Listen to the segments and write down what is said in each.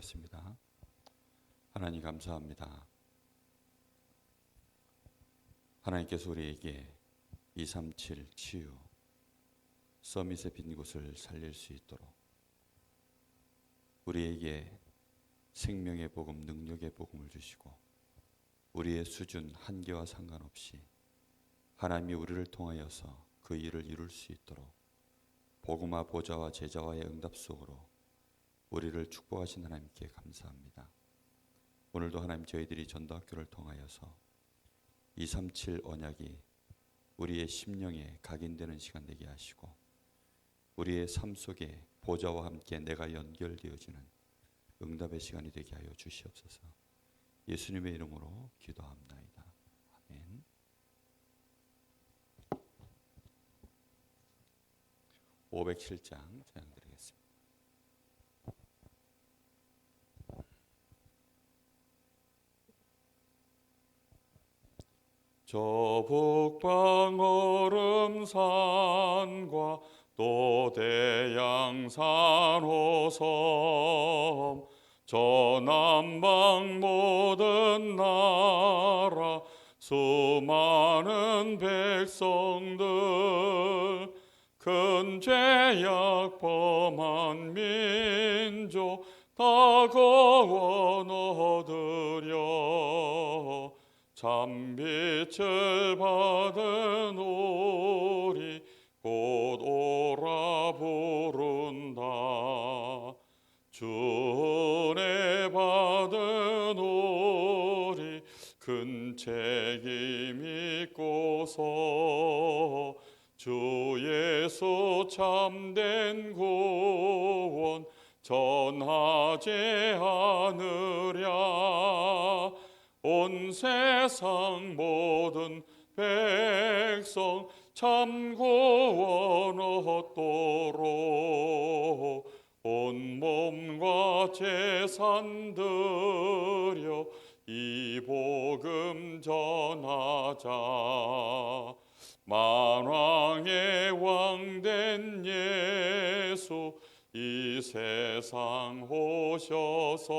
기도하겠습니다. 하나님 감사합니다. 하나님께서 우리에게 237 치유 서밋의 빈 곳을 살릴 수 있도록 우리에게 생명의 복음, 능력의 복음을 주시고 우리의 수준, 한계와 상관없이 하나님이 우리를 통하여서 그 일을 이룰 수 있도록 복음화 보좌와 제자와의 응답 속으로 우리를 축복하신 하나님께 감사합니다. 오늘도 하나님 저희들이 전도학교를 통하여서 237 언약이 우리의 심령에 각인되는 시간 되게 하시고 우리의 삶 속에 보좌와 함께 내가 연결되어지는 응답의 시간이 되게 하여 주시옵소서. 예수님의 이름으로 기도합나이다. 아멘. 507장 찬양드리겠습니다. 저 북방 얼음산과 또 대양산 호섬 저 남방 모든 나라 수많은 백성들 큰 죄악 범한 민족 다 거원 얻으려 참빛을 받은 우리 곧 오라 부른다. 주 은혜 받은 우리 큰 책임 있고서 주 예수 참된 구원 전하지 않으랴. 온 세상 모든 백성 참 구원 얻도록 온 몸과 재산 드려 이 복음 전하자. 만왕의 왕된 예수 이 세상 오셔서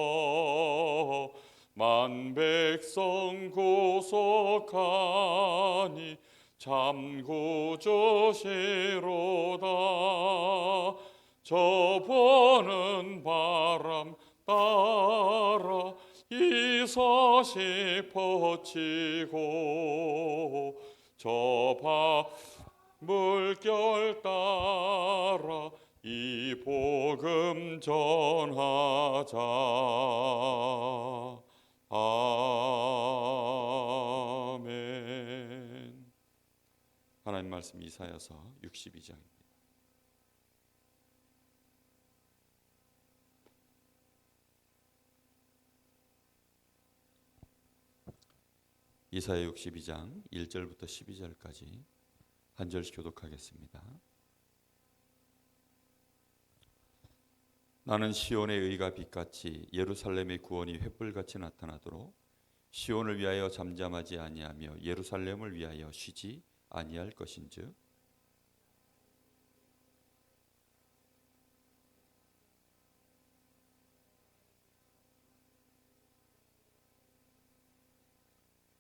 만 백성 구속하니 참 구주시로다. 저 보는 바람 따라 이 서시 퍼치고 저 물결 따라 이 복음 전하자. 아멘. 하나님 말씀 이사야서 62장입니다. 이사야 62장 1절부터 12절까지 한 절씩 교독하겠습니다. 나는 시온의 의가 빛같이 예루살렘의 구원이 횃불같이 나타나도록 시온을 위하여 잠잠하지 아니하며 예루살렘을 위하여 쉬지 아니할 것인즉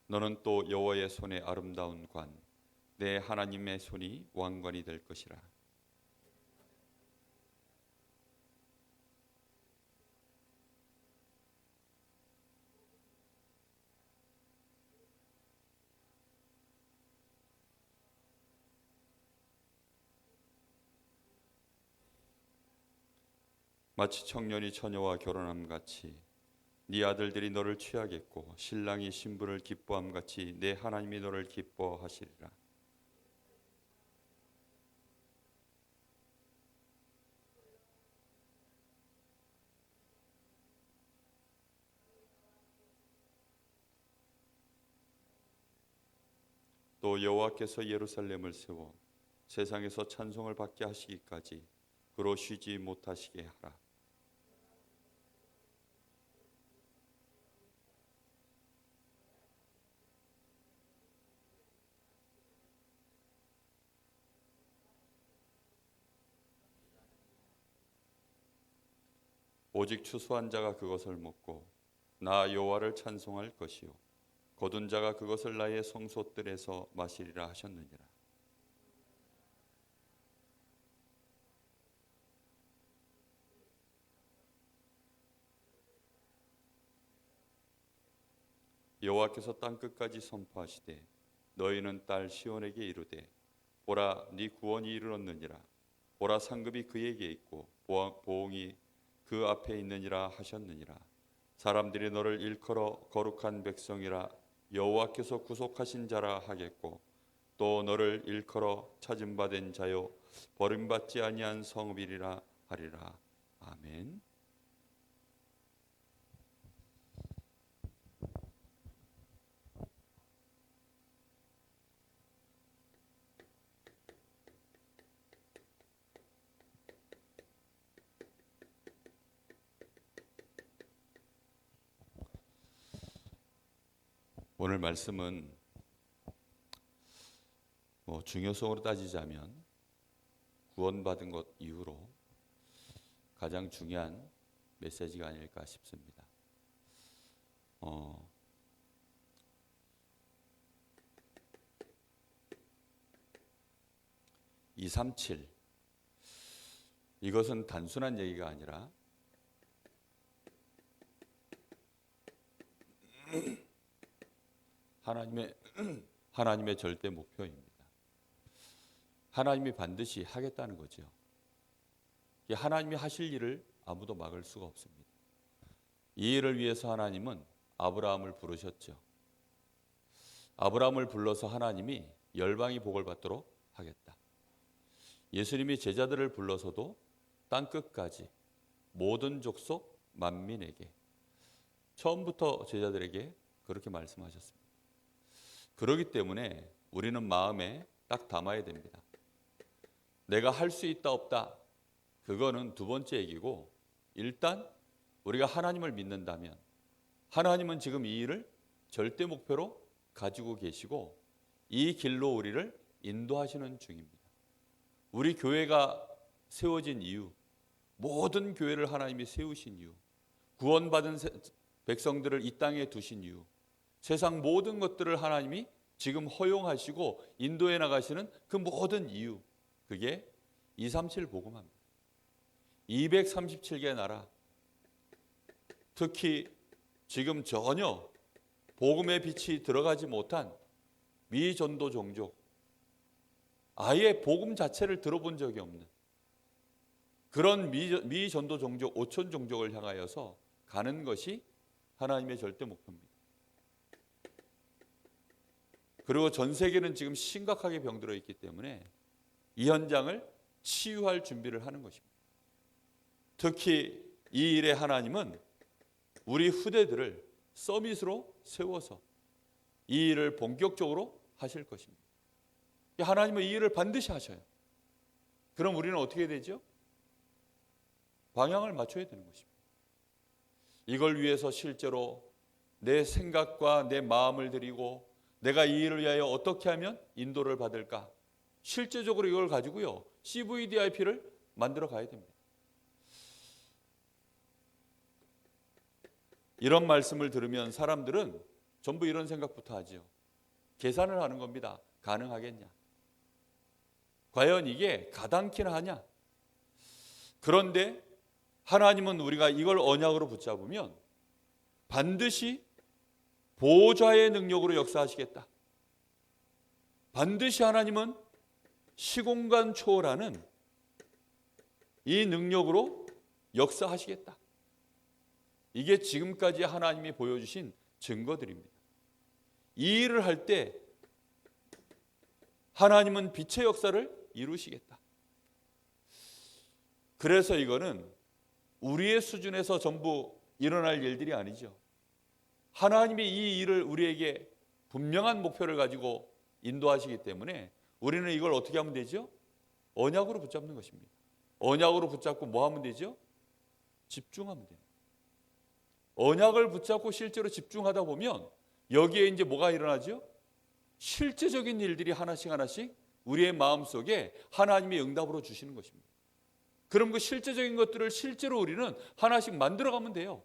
너는 또 여호와의 손에 아름다운 관 내 하나님의 손이 왕관이 될 것이라. 마치 청년이 처녀와 결혼함 같이 네 아들들이 너를 취하겠고 신랑이 신부를 기뻐함 같이 내 하나님이 너를 기뻐하시리라. 또 여호와께서 예루살렘을 세워 세상에서 찬송을 받게 하시기까지 그로 쉬지 못하시게 하라. 오직 추수한 자가 그것을 먹고 나 여호와를 찬송할 것이요 거둔 자가 그것을 나의 성소들에서 마시리라 하셨느니라. 여호와께서 땅 끝까지 선포하시되 너희는 딸 시온에게 이르되 보라 네 구원이 이르렀느니라. 보라 상급이 그에게 있고 보응이 그 앞에 있느니라 하셨느니라. 사람들이 너를 일컬어 거룩한 백성이라 여호와께서 구속하신 자라 하겠고 또 너를 일컬어 찾음받은 자요 버림받지 아니한 성읍이리라 하리라. 아멘. 오늘 말씀은 중요성으로 따지자면 구원받은 것 이후로 가장 중요한 메시지가 아닐까 싶습니다. 237 이것은 단순한 얘기가 아니라 하나님의 절대 목표입니다. 하나님이 반드시 하겠다는 거죠. 하나님이 하실 일을 아무도 막을 수가 없습니다. 이 일을 위해서 하나님은 아브라함을 부르셨죠. 아브라함을 불러서 하나님이 열방이 복을 받도록 하겠다. 예수님이 제자들을 불러서도 땅 끝까지 모든 족속 만민에게 처음부터 제자들에게 그렇게 말씀하셨습니다. 그렇기 때문에 우리는 마음에 딱 담아야 됩니다. 내가 할 수 있다 없다 그거는 두 번째 얘기고 일단 우리가 하나님을 믿는다면 하나님은 지금 이 일을 절대 목표로 가지고 계시고 이 길로 우리를 인도하시는 중입니다. 우리 교회가 세워진 이유, 모든 교회를 하나님이 세우신 이유, 구원받은 백성들을 이 땅에 두신 이유, 세상 모든 것들을 하나님이 지금 허용하시고 인도해 나가시는 그 모든 이유, 그게 237 복음합니다. 237개 나라, 특히 지금 전혀 복음의 빛이 들어가지 못한 미전도 종족, 아예 복음 자체를 들어본 적이 없는 그런 미전도 종족, 오천 종족을 향하여서 가는 것이 하나님의 절대 목표입니다. 그리고 전 세계는 지금 심각하게 병들어 있기 때문에 이 현장을 치유할 준비를 하는 것입니다. 특히 이 일에 하나님은 우리 후대들을 서밋으로 세워서 이 일을 본격적으로 하실 것입니다. 하나님은 이 일을 반드시 하셔요. 그럼 우리는 어떻게 되죠? 방향을 맞춰야 되는 것입니다. 이걸 위해서 실제로 내 생각과 내 마음을 들이고 내가 이 일을 위하여 어떻게 하면 인도를 받을까? 실제적으로 이걸 가지고요, CVDIP를 만들어 가야 됩니다. 이런 말씀을 들으면 사람들은 전부 이런 생각부터 하죠. 계산을 하는 겁니다. 가능하겠냐? 과연 이게 가당키나 하냐? 그런데 하나님은 우리가 이걸 언약으로 붙잡으면 반드시 보좌의 능력으로 역사하시겠다. 반드시 하나님은 시공간 초월하는 이 능력으로 역사하시겠다. 이게 지금까지 하나님이 보여주신 증거들입니다. 이 일을 할 때 하나님은 빛의 역사를 이루시겠다. 그래서 이거는 우리의 수준에서 전부 일어날 일들이 아니죠. 하나님이 이 일을 우리에게 분명한 목표를 가지고 인도하시기 때문에 우리는 이걸 어떻게 하면 되죠? 언약으로 붙잡는 것입니다. 언약으로 붙잡고 뭐 하면 되죠? 집중하면 돼요. 언약을 붙잡고 실제로 집중하다 보면 여기에 이제 뭐가 일어나죠? 실제적인 일들이 하나씩 하나씩 우리의 마음속에 하나님이 응답으로 주시는 것입니다. 그럼 그 실제적인 것들을 실제로 우리는 하나씩 만들어가면 돼요.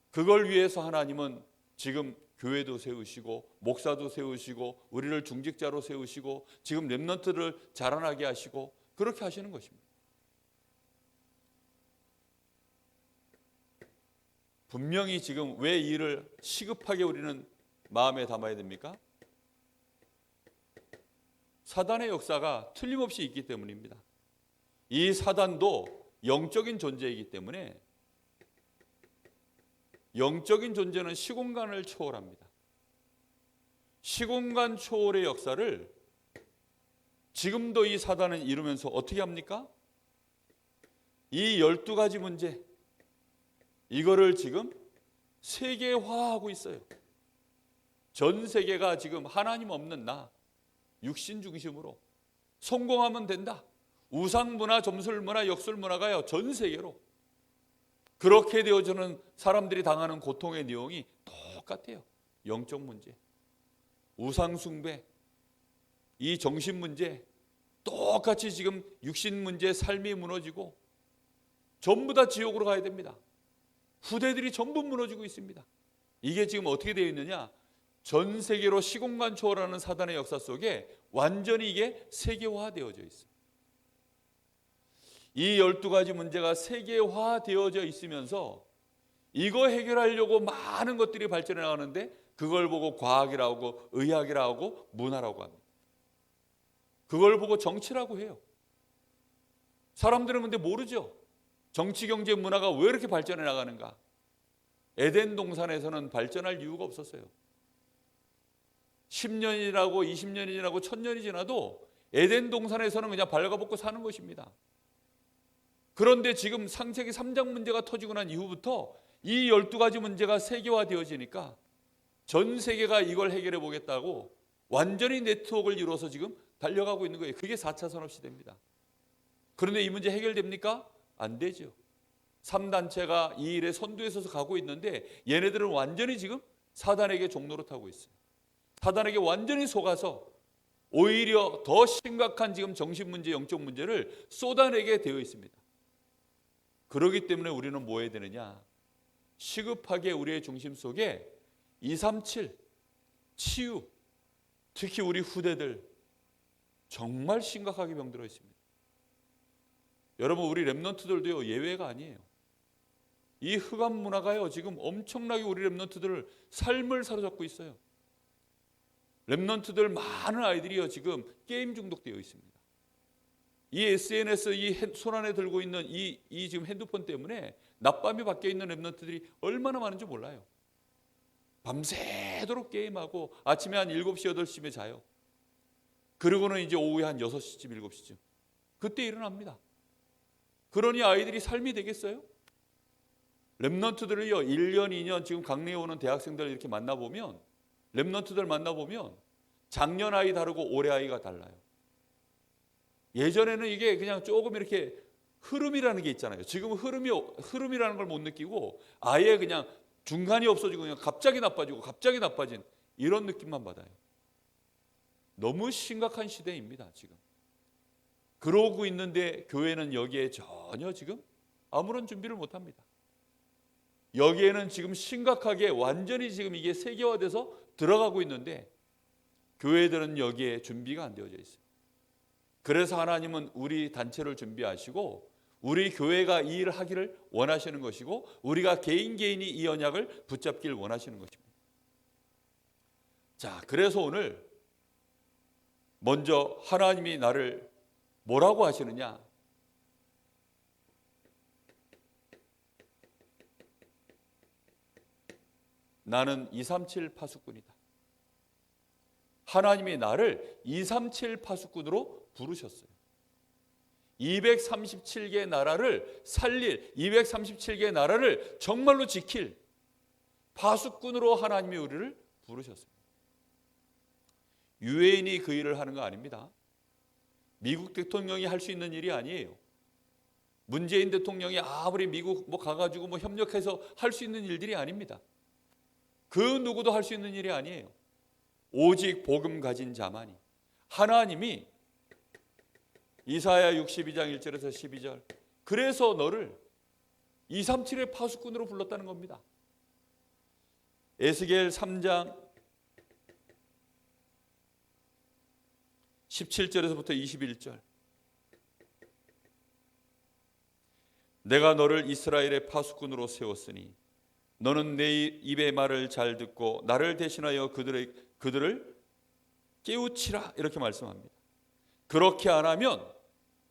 그걸 위해서 하나님은 지금 교회도 세우시고 목사도 세우시고 우리를 중직자로 세우시고 지금 렘넌트를 자라나게 하시고 그렇게 하시는 것입니다. 분명히 지금 왜 이 일을 시급하게 우리는 마음에 담아야 됩니까? 사단의 역사가 틀림없이 있기 때문입니다. 이 사단도 영적인 존재이기 때문에 영적인 존재는 시공간을 초월합니다. 시공간 초월의 역사를 지금도 이 사단은 이루면서 어떻게 합니까? 이 12가지 문제, 이거를 지금 세계화하고 있어요. 전 세계가 지금 하나님 없는 나, 육신 중심으로 성공하면 된다. 우상문화, 점술문화, 역술문화가요 전 세계로 그렇게 되어지는 사람들이 당하는 고통의 내용이 똑같아요. 영적 문제, 우상숭배, 이 정신 문제, 똑같이 지금 육신 문제, 삶이 무너지고 전부 다 지옥으로 가야 됩니다. 후대들이 전부 무너지고 있습니다. 이게 지금 어떻게 되어 있느냐? 전 세계로 시공간 초월하는 사단의 역사 속에 완전히 이게 세계화되어져 있어요. 이 12가지 문제가 세계화되어져 있으면서 이거 해결하려고 많은 것들이 발전해 나가는데 그걸 보고 과학이라고 하고 의학이라고 하고 문화라고 합니다. 그걸 보고 정치라고 해요. 사람들은 근데 모르죠. 정치, 경제, 문화가 왜 이렇게 발전해 나가는가? 에덴 동산에서는 발전할 이유가 없었어요. 10년이라고 20년이 지나고 1000년이 지나도 에덴 동산에서는 그냥 발가벗고 사는 것입니다. 그런데 지금 창세기 3장 문제가 터지고 난 이후부터 이 12가지 문제가 세계화되어지니까 전 세계가 이걸 해결해 보겠다고 완전히 네트워크를 이루어서 지금 달려가고 있는 거예요. 그게 4차 산업시대입니다. 그런데 이 문제 해결됩니까? 안 되죠. 3단체가 이 일에 선두에 서서 가고 있는데 얘네들은 완전히 지금 사단에게 종로를 타고 있어요. 사단에게 완전히 속아서 오히려 더 심각한 지금 정신문제, 영적 문제를 쏟아내게 되어 있습니다. 그렇기 때문에 우리는 뭐 해야 되느냐? 시급하게 우리의 중심 속에 237, 치유, 특히 우리 후대들 정말 심각하게 병들어 있습니다. 여러분 우리 렘넌트들도요 예외가 아니에요. 이 흑암 문화가요 지금 엄청나게 우리 렘넌트들을 삶을 사로잡고 있어요. 렘넌트들 많은 아이들이요 지금 게임 중독되어 있습니다. 이 SNS 이 손안에 들고 있는 이 지금 핸드폰 때문에 낮밤이 바뀌어 있는 렘넌트들이 얼마나 많은지 몰라요. 밤새도록 게임하고 아침에 한 7시, 8시쯤에 자요. 그러고는 이제 오후에 한 6시쯤, 7시쯤 그때 일어납니다. 그러니 아이들이 삶이 되겠어요? 렘넌트들을요 1년, 2년 지금 강릉에 오는 대학생들 이렇게 만나보면 렘넌트들 만나보면 작년 아이 다르고 올해 아이가 달라요. 예전에는 이게 그냥 조금 이렇게 흐름이라는 게 있잖아요. 지금 흐름이라는 걸 못 느끼고 아예 그냥 중간이 없어지고 그냥 갑자기 나빠지고 갑자기 나빠진 이런 느낌만 받아요. 너무 심각한 시대입니다. 지금. 그러고 있는데 교회는 여기에 전혀 지금 아무런 준비를 못합니다. 여기에는 지금 심각하게 완전히 지금 이게 세계화돼서 들어가고 있는데 교회들은 여기에 준비가 안 되어져 있어요. 그래서 하나님은 우리 단체를 준비하시고 우리 교회가 이 일을 하기를 원하시는 것이고 우리가 개인이 이 언약을 붙잡기를 원하시는 것입니다. 자, 그래서 오늘 먼저 하나님이 나를 뭐라고 하시느냐? 나는 237 파수꾼이다. 하나님이 나를 237 파수꾼으로 부르셨어요. 237개 나라를 살릴, 237개 나라를 정말로 지킬 파수꾼으로 하나님이 우리를 부르셨습니다. 유엔이 그 일을 하는 거 아닙니다. 미국 대통령이 할 수 있는 일이 아니에요. 문재인 대통령이 아무리 미국 가가지고 협력해서 할 수 있는 일들이 아닙니다. 그 누구도 할 수 있는 일이 아니에요. 오직 복음 가진 자만이 하나님이 이사야 62장 1절에서 12절. 그래서 너를 237의 파수꾼으로 불렀다는 겁니다. 에스겔 3장 17절에서부터 21절. 내가 너를 이스라엘의 파수꾼으로 세웠으니 너는 내 입의 말을 잘 듣고 나를 대신하여 그들을 깨우치라, 이렇게 말씀합니다. 그렇게 안 하면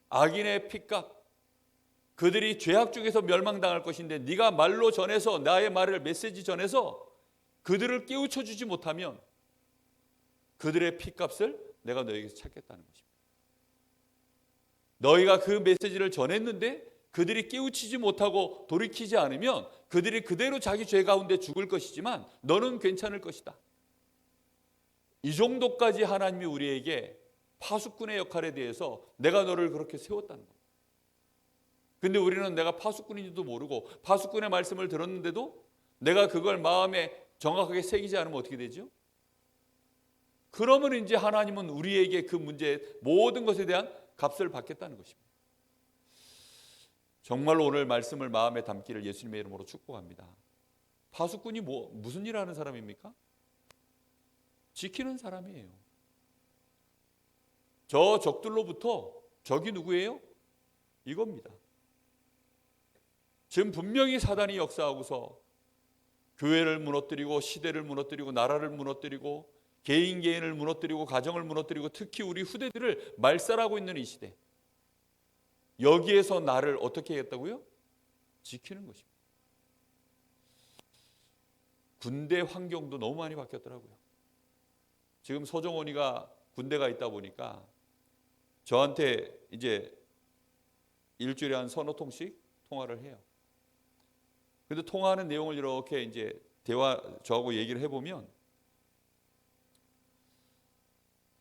악인의 핏값, 그들이 죄악 중에서 멸망당할 것인데 네가 말로 전해서, 나의 말을 메시지 전해서 그들을 깨우쳐 주지 못하면 그들의 핏값을 내가 너에게서 찾겠다는 것입니다. 너희가 그 메시지를 전했는데 그들이 깨우치지 못하고 돌이키지 않으면 그들이 그대로 자기 죄 가운데 죽을 것이지만 너는 괜찮을 것이다. 이 정도까지 하나님이 우리에게 파수꾼의 역할에 대해서 내가 너를 그렇게 세웠다는 겁니다. 근데 우리는 내가 파수꾼인지도 모르고 파수꾼의 말씀을 들었는데도 내가 그걸 마음에 정확하게 새기지 않으면 어떻게 되죠? 그러면 이제 하나님은 우리에게 그 문제 모든 것에 대한 값을 받겠다는 것입니다. 정말로 오늘 말씀을 마음에 담기를 예수님의 이름으로 축복합니다. 파수꾼이 무슨 일 하는 사람입니까? 지키는 사람이에요. 저 적들로부터 적이 누구예요? 이겁니다. 지금 분명히 사단이 역사하고서 교회를 무너뜨리고 시대를 무너뜨리고 나라를 무너뜨리고 개인을 무너뜨리고 가정을 무너뜨리고 특히 우리 후대들을 말살하고 있는 이 시대, 여기에서 나를 어떻게 하겠다고요? 지키는 것입니다. 군대 환경도 너무 많이 바뀌었더라고요. 지금 서정원이가 군대가 있다 보니까 저한테 이제 일주일에 한 서너 통씩 통화를 해요. 근데 통화하는 내용을 이렇게 이제 저하고 얘기를 해보면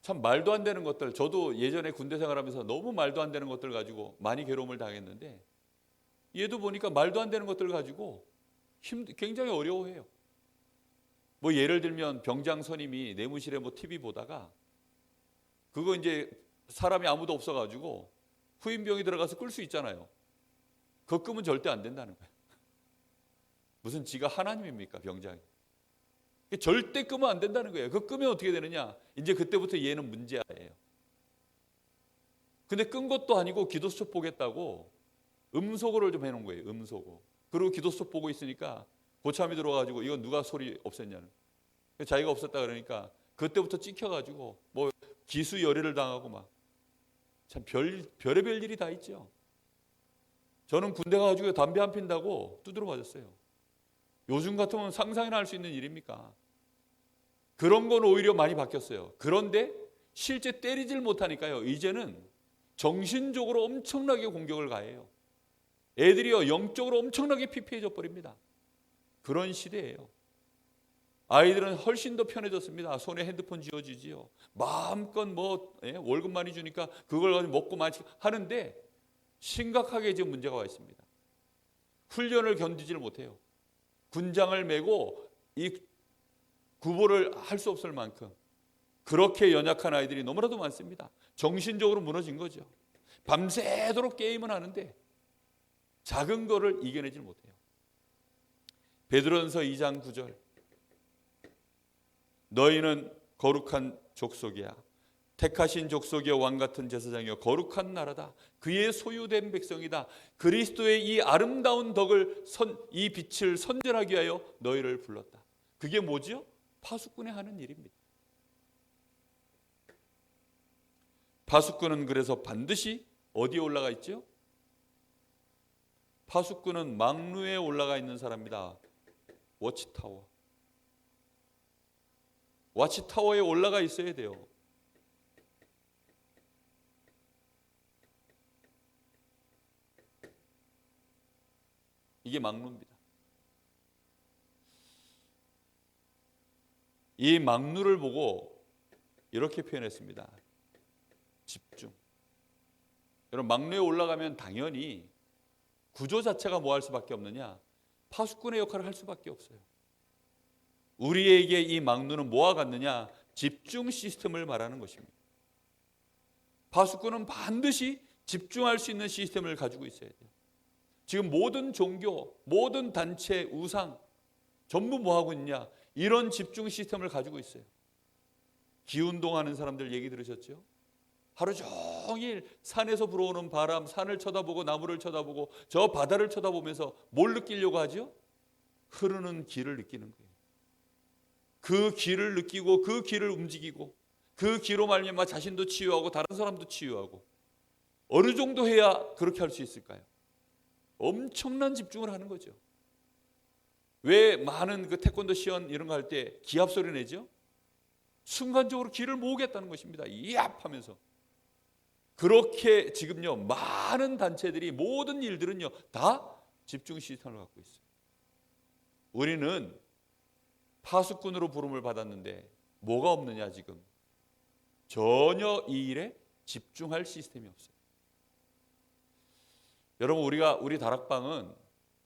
참 말도 안 되는 것들, 저도 예전에 군대 생활하면서 너무 말도 안 되는 것들 가지고 많이 괴로움을 당했는데 얘도 보니까 말도 안 되는 것들 가지고 굉장히 어려워해요. 뭐 예를 들면 병장 선임이 내무실에 뭐 TV 보다가 그거 이제 사람이 아무도 없어가지고 후임병이 들어가서 끌 수 있잖아요. 그거 끄면 절대 안 된다는 거예요. 무슨 지가 하나님입니까, 병장이? 절대 끄면 안 된다는 거예요. 그거 끄면 어떻게 되느냐? 이제 그때부터 얘는 문제예요. 근데 끈 것도 아니고 기도수첩 보겠다고 음소거를 좀 해놓은 거예요. 음소거. 그리고 기도수첩 보고 있으니까 고참이 들어와가지고 이건 누가 소리 없앴냐는. 자기가 없었다 그러니까 그때부터 찍혀가지고 뭐 기수 열애를 당하고 막 참 별의별 일이 다 있죠. 저는 군대 가가지고 담배 안 핀다고 두드려 맞았어요. 요즘 같으면 상상이나 할 수 있는 일입니까? 그런 건 오히려 많이 바뀌었어요. 그런데 실제 때리질 못하니까요. 이제는 정신적으로 엄청나게 공격을 가해요. 애들이요, 영적으로 엄청나게 피폐해져 버립니다. 그런 시대예요. 아이들은 훨씬 더 편해졌습니다. 손에 핸드폰 쥐어주지요. 마음껏 월급 많이 주니까 그걸 가지고 먹고 마시 하는데 심각하게 지금 문제가 와 있습니다. 훈련을 견디지를 못해요. 군장을 메고 이 구보를 할 수 없을 만큼 그렇게 연약한 아이들이 너무나도 많습니다. 정신적으로 무너진 거죠. 밤새도록 게임은 하는데 작은 거를 이겨내질 못해요. 베드로전서 2장 9절. 너희는 거룩한 족속이야. 택하신 족속이여 왕같은 제사장이여 거룩한 나라다. 그의 소유된 백성이다. 그리스도의 이 아름다운 덕을 이 빛을 선전하기 위하여 너희를 불렀다. 그게 뭐지요? 파수꾼이 하는 일입니다. 파수꾼은 그래서 반드시 어디에 올라가 있죠? 파수꾼은 망루에 올라가 있는 사람입니다. 워치타워. 워치타워에 올라가 있어야 돼요. 이게 망루입니다. 이 망루를 보고 이렇게 표현했습니다. 집중. 여러분, 망루에 올라가면 당연히 구조 자체가 뭐 할 수밖에 없느냐? 파수꾼의 역할을 할 수밖에 없어요. 우리에게 이 망루는 뭐와 같느냐? 집중 시스템을 말하는 것입니다. 파수꾼은 반드시 집중할 수 있는 시스템을 가지고 있어야 돼요. 지금 모든 종교, 모든 단체, 우상 전부 뭐 하고 있냐? 이런 집중 시스템을 가지고 있어요. 기운동하는 사람들 얘기 들으셨죠? 하루 종일 산에서 불어오는 바람, 산을 쳐다보고 나무를 쳐다보고 저 바다를 쳐다보면서 뭘 느끼려고 하죠? 흐르는 길을 느끼는 거예요. 그 길을 느끼고 그 길을 움직이고 그 길로 말미암아 자신도 치유하고 다른 사람도 치유하고, 어느 정도 해야 그렇게 할 수 있을까요? 엄청난 집중을 하는 거죠. 왜 많은 그 태권도 시연 이런 거 할 때 기합 소리 내죠? 순간적으로 기를 모으겠다는 것입니다. 이압 하면서. 그렇게 지금요 많은 단체들이, 모든 일들은요 다 집중 시스템을 갖고 있어요. 우리는 파수꾼으로 부름을 받았는데 뭐가 없느냐? 지금 전혀 이 일에 집중할 시스템이 없어요. 여러분, 우리 다락방은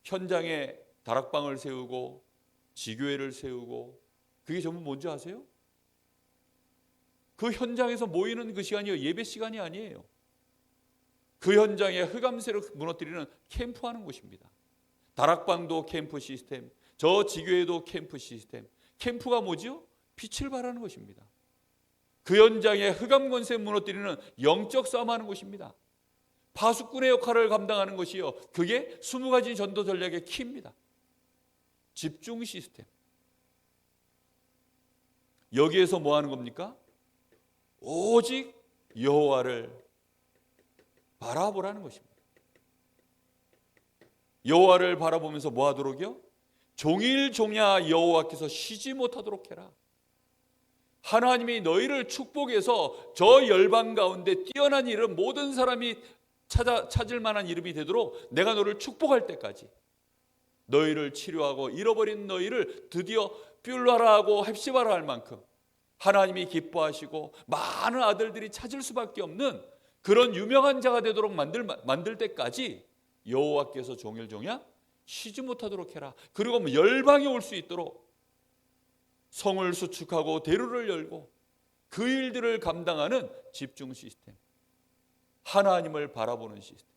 현장에 다락방을 세우고 지교회를 세우고, 그게 전부 뭔지 아세요? 그 현장에서 모이는 그 시간이 예배 시간이 아니에요. 그 현장에 흑암세를 무너뜨리는 캠프하는 곳입니다. 다락방도 캠프 시스템, 저 지교회도 캠프 시스템. 캠프가 뭐지요? 빛을 발하는 것입니다. 그 현장에 흑암 권세 무너뜨리는 영적 싸움하는 곳입니다. 파수꾼의 역할을 감당하는 것이요, 그게 20가지 전도 전략의 키입니다. 집중 시스템. 여기에서 뭐 하는 겁니까? 오직 여호와를 바라보라는 것입니다. 여호와를 바라보면서 뭐 하도록요? 종일종야 여호와께서 쉬지 못하도록 해라. 하나님이 너희를 축복해서 저 열방 가운데 뛰어난 이름, 모든 사람이 찾을 만한 이름이 되도록 내가 너를 축복할 때까지, 너희를 치료하고 잃어버린 너희를 드디어 뷸라라하고 헵시바라 할 만큼 하나님이 기뻐하시고 많은 아들들이 찾을 수밖에 없는 그런 유명한 자가 되도록 만들 때까지 여호와께서 종일종야 쉬지 못하도록 해라. 그리고 열방이 올 수 있도록 성을 수축하고 대로를 열고 그 일들을 감당하는 집중 시스템, 하나님을 바라보는 시스템.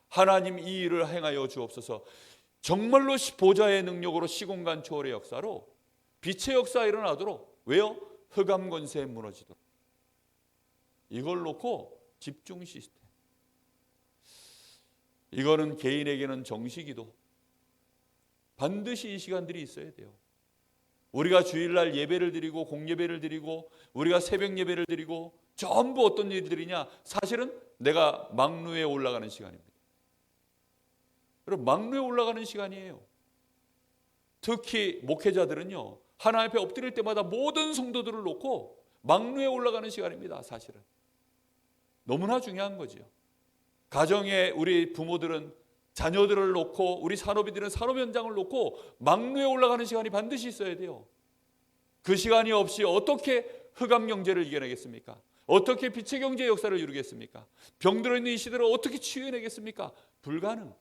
하나님 이 일을 행하여 주옵소서. 정말로 보좌의 능력으로 시공간 초월의 역사로 빛의 역사가 일어나도록, 왜요? 흑암 권세에 무너지도록. 이걸 놓고 집중 시스템. 이거는 개인에게는 정식이도 반드시 이 시간들이 있어야 돼요. 우리가 주일날 예배를 드리고 공예배를 드리고 우리가 새벽 예배를 드리고 전부 어떤 일들이냐? 사실은 내가 망루에 올라가는 시간입니다. 여러분, 망루에 올라가는 시간이에요. 특히 목회자들은요, 하나님 앞에 엎드릴 때마다 모든 성도들을 놓고 망루에 올라가는 시간입니다. 사실은 너무나 중요한 거죠. 가정에 우리 부모들은 자녀들을 놓고, 우리 산업인들은 산업 현장을 놓고 망루에 올라가는 시간이 반드시 있어야 돼요. 그 시간이 없이 어떻게 흑암 경제를 이겨내겠습니까? 어떻게 빛의 경제 역사를 이루겠습니까? 병들어 있는 이 시대를 어떻게 치유해내겠습니까? 불가능.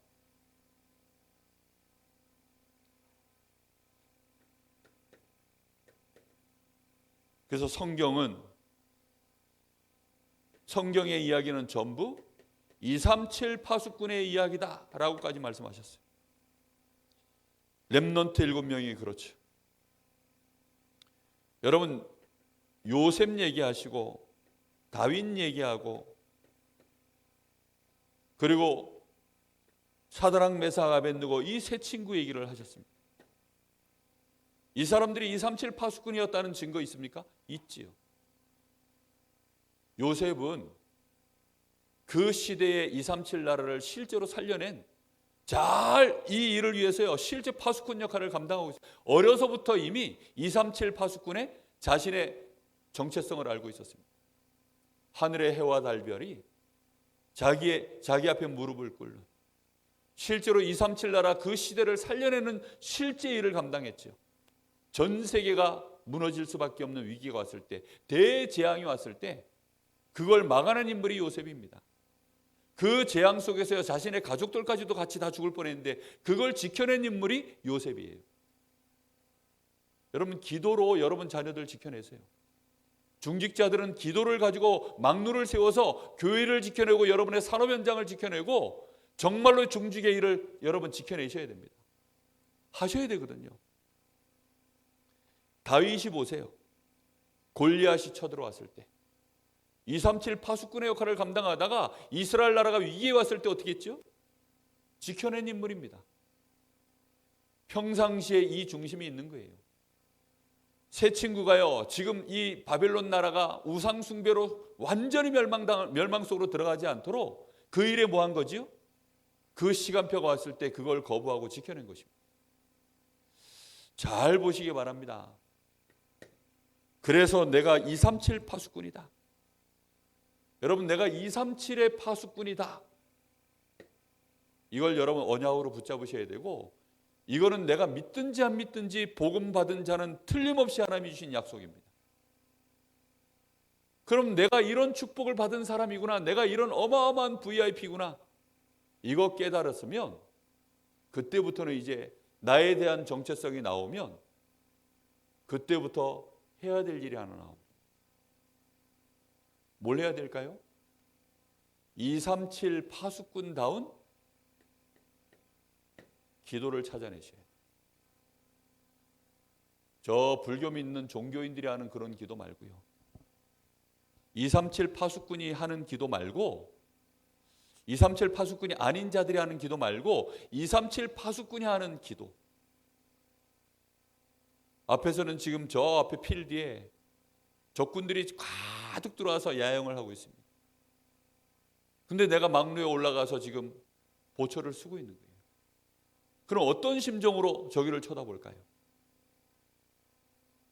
그래서 성경의 이야기는 전부 237 파수꾼의 이야기다 라고까지 말씀하셨어요. 렘넌트 7명이 그렇죠. 여러분, 요셉 얘기하시고 다윗 얘기하고 그리고 사드락 메삭 아벳느고 이 세 친구 얘기를 하셨습니다. 이 사람들이 237 파수꾼이었다는 증거 있습니까? 있지요. 요셉은 그 시대의 237 나라를 실제로 살려낸, 잘 이 일을 위해서요 실제 파수꾼 역할을 감당하고 있어요. 어려서부터 이미 237 파수꾼의 자신의 정체성을 알고 있었습니다. 하늘의 해와 달별이 자기 앞에 무릎을 꿇는, 실제로 237 나라 그 시대를 살려내는 실제 일을 감당했죠. 전 세계가 무너질 수밖에 없는 위기가 왔을 때, 대재앙이 왔을 때 그걸 막아낸 인물이 요셉입니다. 그 재앙 속에서 자신의 가족들까지도 같이 다 죽을 뻔했는데 그걸 지켜낸 인물이 요셉이에요. 여러분, 기도로 여러분 자녀들 지켜내세요. 중직자들은 기도를 가지고 막루를 세워서 교회를 지켜내고 여러분의 산업 현장을 지켜내고 정말로 중직의 일을 여러분 지켜내셔야 됩니다. 하셔야 되거든요. 다윗이 보세요. 골리앗이 쳐들어왔을 때 237 파수꾼의 역할을 감당하다가 이스라엘 나라가 위기에 왔을 때 어떻게 했죠? 지켜낸 인물입니다. 평상시에 이 중심이 있는 거예요. 새 친구가요, 지금 이 바벨론 나라가 우상 숭배로 완전히 멸망 속으로 들어가지 않도록 그 일에 뭐 한 거지요? 그 시간표가 왔을 때 그걸 거부하고 지켜낸 것입니다. 잘 보시기 바랍니다. 그래서 내가 237 파수꾼이다. 여러분, 내가 237의 파수꾼이다. 이걸 여러분 언약으로 붙잡으셔야 되고, 이거는 내가 믿든지 안 믿든지 복음 받은 자는 틀림없이 하나님이 주신 약속입니다. 그럼 내가 이런 축복을 받은 사람이구나, 내가 이런 어마어마한 VIP구나, 이거 깨달았으면 그때부터는 이제 나에 대한 정체성이 나오면 그때부터 해야 될 일이 하나 나옵니다. 뭘 해야 될까요? 237 파수꾼다운 기도를 찾아내셔야 돼요. 저 불교 믿는 종교인들이 하는 그런 기도 말고요. 237 파수꾼이 하는 기도 말고, 237 파수꾼이 아닌 자들이 하는 기도 말고 237 파수꾼이 하는 기도. 앞에서는 지금 저 앞에 필드에 적군들이 가득 들어와서 야영을 하고 있습니다. 근데 내가 막루에 올라가서 지금 보초를 쓰고 있는 거예요. 그럼 어떤 심정으로 저기를 쳐다볼까요?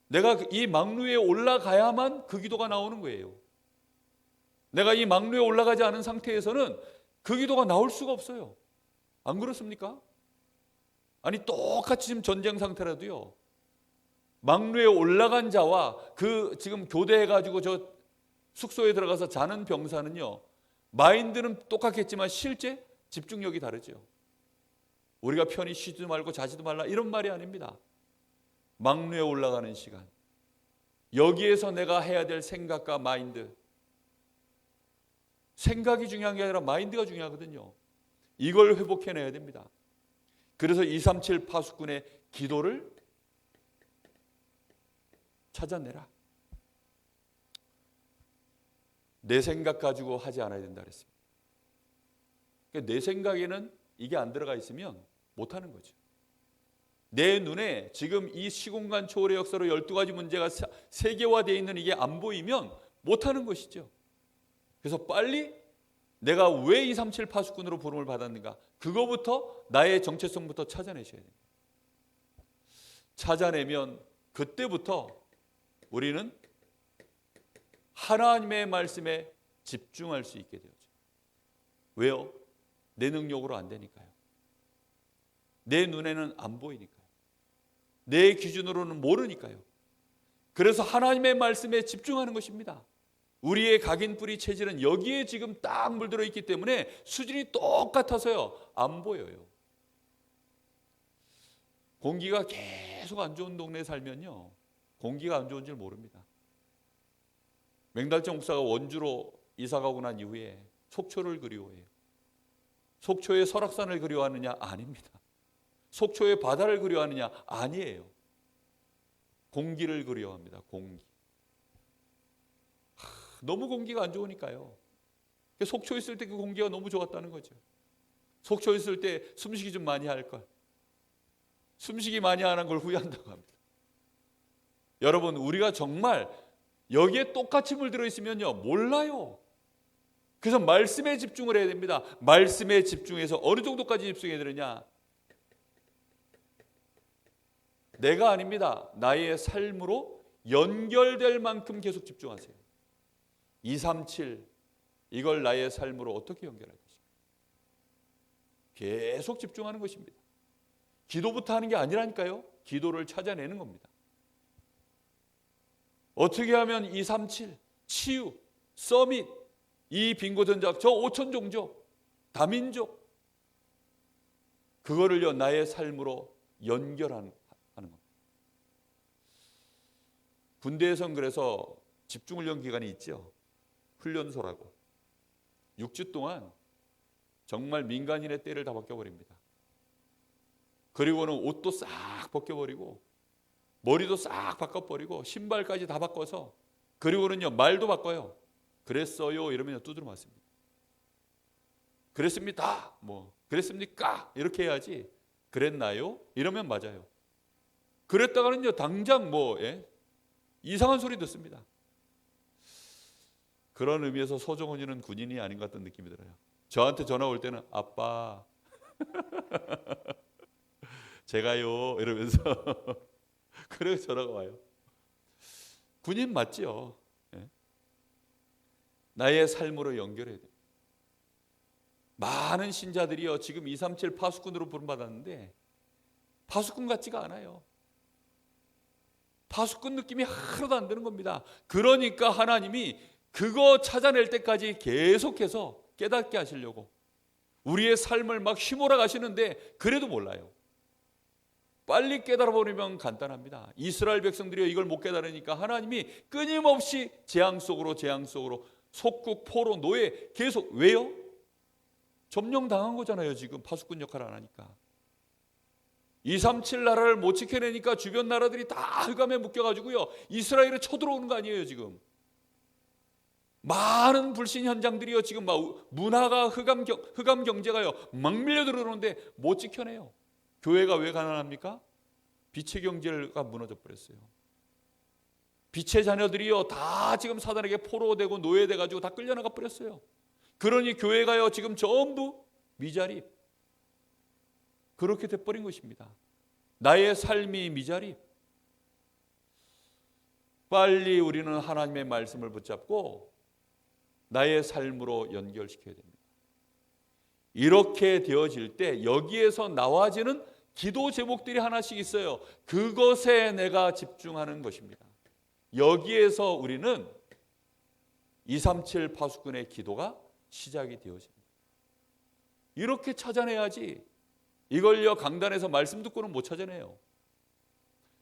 내가 이 막루에 올라가야만 그 기도가 나오는 거예요. 내가 이 막루에 올라가지 않은 상태에서는 그 기도가 나올 수가 없어요. 안 그렇습니까? 아니, 똑같이 지금 전쟁 상태라도요, 막루에 올라간 자와 그 지금 교대해가지고 저 숙소에 들어가서 자는 병사는요, 마인드는 똑같겠지만 실제 집중력이 다르죠. 우리가 편히 쉬지도 말고 자지도 말라 이런 말이 아닙니다. 막루에 올라가는 시간, 여기에서 내가 해야 될 생각과 마인드, 생각이 중요한 게 아니라 마인드가 중요하거든요. 이걸 회복해내야 됩니다. 그래서 237 파수꾼의 기도를 찾아내라. 내 생각 가지고 하지 않아야 된다 그랬습니다. 그러니까 내 생각에는 이게 안 들어가 있으면 못하는 거죠. 내 눈에 지금 이 시공간 초월의 역사로 12가지 문제가 세계화되어 있는 이게 안 보이면 못하는 것이죠. 그래서 빨리 내가 왜 237 파수꾼으로 부름을 받았는가, 그거부터, 나의 정체성부터 찾아내셔야 됩니다. 찾아내면 그때부터 우리는 하나님의 말씀에 집중할 수 있게 되죠. 왜요? 내 능력으로 안 되니까요. 내 눈에는 안 보이니까요. 내 기준으로는 모르니까요. 그래서 하나님의 말씀에 집중하는 것입니다. 우리의 각인 뿌리 체질은 여기에 지금 딱 물들어 있기 때문에 수준이 똑같아서요, 안 보여요. 공기가 계속 안 좋은 동네에 살면요, 공기가 안 좋은 줄 모릅니다. 맹달정 목사가 원주로 이사 가고 난 이후에 속초를 그리워해요. 속초의 설악산을 그리워하느냐? 아닙니다. 속초의 바다를 그리워하느냐? 아니에요. 공기를 그리워합니다. 공기. 너무 공기가 안 좋으니까요. 속초에 있을 때 그 공기가 너무 좋았다는 거죠. 속초에 있을 때 숨쉬기 좀 많이 할 걸. 숨쉬기 많이 안 한 걸 후회한다고 합니다. 여러분, 우리가 정말 여기에 똑같이 물들어 있으면요, 몰라요. 그래서 말씀에 집중을 해야 됩니다. 말씀에 집중해서 어느 정도까지 집중해야 되느냐? 내가 아닙니다. 나의 삶으로 연결될 만큼 계속 집중하세요. 237, 이걸 나의 삶으로 어떻게 연결할 것인가? 계속 집중하는 것입니다. 기도부터 하는 게 아니라니까요. 기도를 찾아내는 겁니다. 어떻게 하면 237, 치유, 서밋, 이 빙고전작, 저 5천 종족, 다민족, 그거를요, 나의 삶으로 연결하는 겁니다. 군대에선 그래서 집중훈련 기간이 있죠. 훈련소라고. 6주 동안 정말 민간인의 때를 다 벗겨버립니다. 그리고는 옷도 싹 벗겨버리고 머리도 싹 바꿔버리고 신발까지 다 바꿔서, 그리고는요 말도 바꿔요. 그랬어요 이러면 두드려 맞습니다. 그랬습니다. 뭐 그랬습니까? 이렇게 해야지. 그랬나요? 이러면 맞아요. 그랬다가는요 당장 이상한 소리 듣습니다. 그런 의미에서 소정훈이는 군인이 아닌 것 같은 느낌이 들어요. 저한테 전화 올 때는 아빠 제가요 이러면서 그래서 전화가 와요. 군인 맞죠? 예? 나의 삶으로 연결해야 돼요. 많은 신자들이요 지금 237 파수꾼으로 부름받았는데 파수꾼 같지가 않아요. 파수꾼 느낌이 하나도 안 드는 겁니다. 그러니까 하나님이 그거 찾아낼 때까지 계속해서 깨닫게 하시려고 우리의 삶을 막 휘몰아 가시는데, 그래도 몰라요. 빨리 깨달아 버리면 간단합니다. 이스라엘 백성들이 이걸 못 깨달으니까 하나님이 끊임없이 재앙 속으로 속국, 포로, 노예 계속. 왜요? 점령당한 거잖아요. 지금 파수꾼 역할을 안 하니까. 237 나라를 못 지켜내니까 주변 나라들이 다 흑암에 묶여가지고요 이스라엘에 쳐들어오는 거 아니에요. 지금 많은 불신 현장들이요 지금 막 문화가 흑암 경제가요 막 밀려 들어오는데 못 지켜내요. 교회가 왜 가난합니까? 빛의 경제가 무너져 버렸어요. 빛의 자녀들이요 다 지금 사단에게 포로되고 노예돼 가지고 다 끌려나가 버렸어요. 그러니 교회가요 지금 전부 미자립, 그렇게 돼버린 것입니다. 나의 삶이 미자립. 빨리 우리는 하나님의 말씀을 붙잡고 나의 삶으로 연결시켜야 됩니다. 이렇게 되어질 때 여기에서 나와지는 기도 제목들이 하나씩 있어요. 그것에 내가 집중하는 것입니다. 여기에서 우리는 237 파수꾼의 기도가 시작이 되어집니다. 이렇게 찾아내야지. 이걸요 강단에서 말씀 듣고는 못 찾아내요.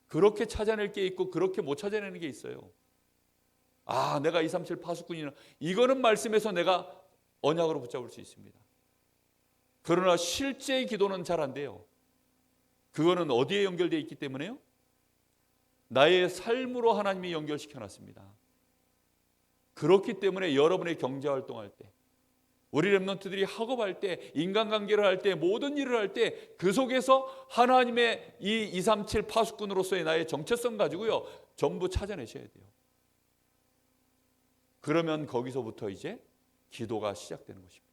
그렇게 찾아낼 게 있고 그렇게 못 찾아내는 게 있어요. 아, 내가 237 파수꾼이나, 이거는 말씀에서 내가 언약으로 붙잡을 수 있습니다. 그러나 실제의 기도는 잘 안 돼요. 그거는 어디에 연결되어 있기 때문에요? 나의 삶으로 하나님이 연결시켜 놨습니다. 그렇기 때문에 여러분의 경제활동할 때, 우리 렘넌트들이 학업할 때, 인간관계를 할 때, 모든 일을 할 때 그 속에서 하나님의 이 237 파수꾼으로서의 나의 정체성 가지고요 전부 찾아내셔야 돼요. 그러면 거기서부터 이제 기도가 시작되는 것입니다.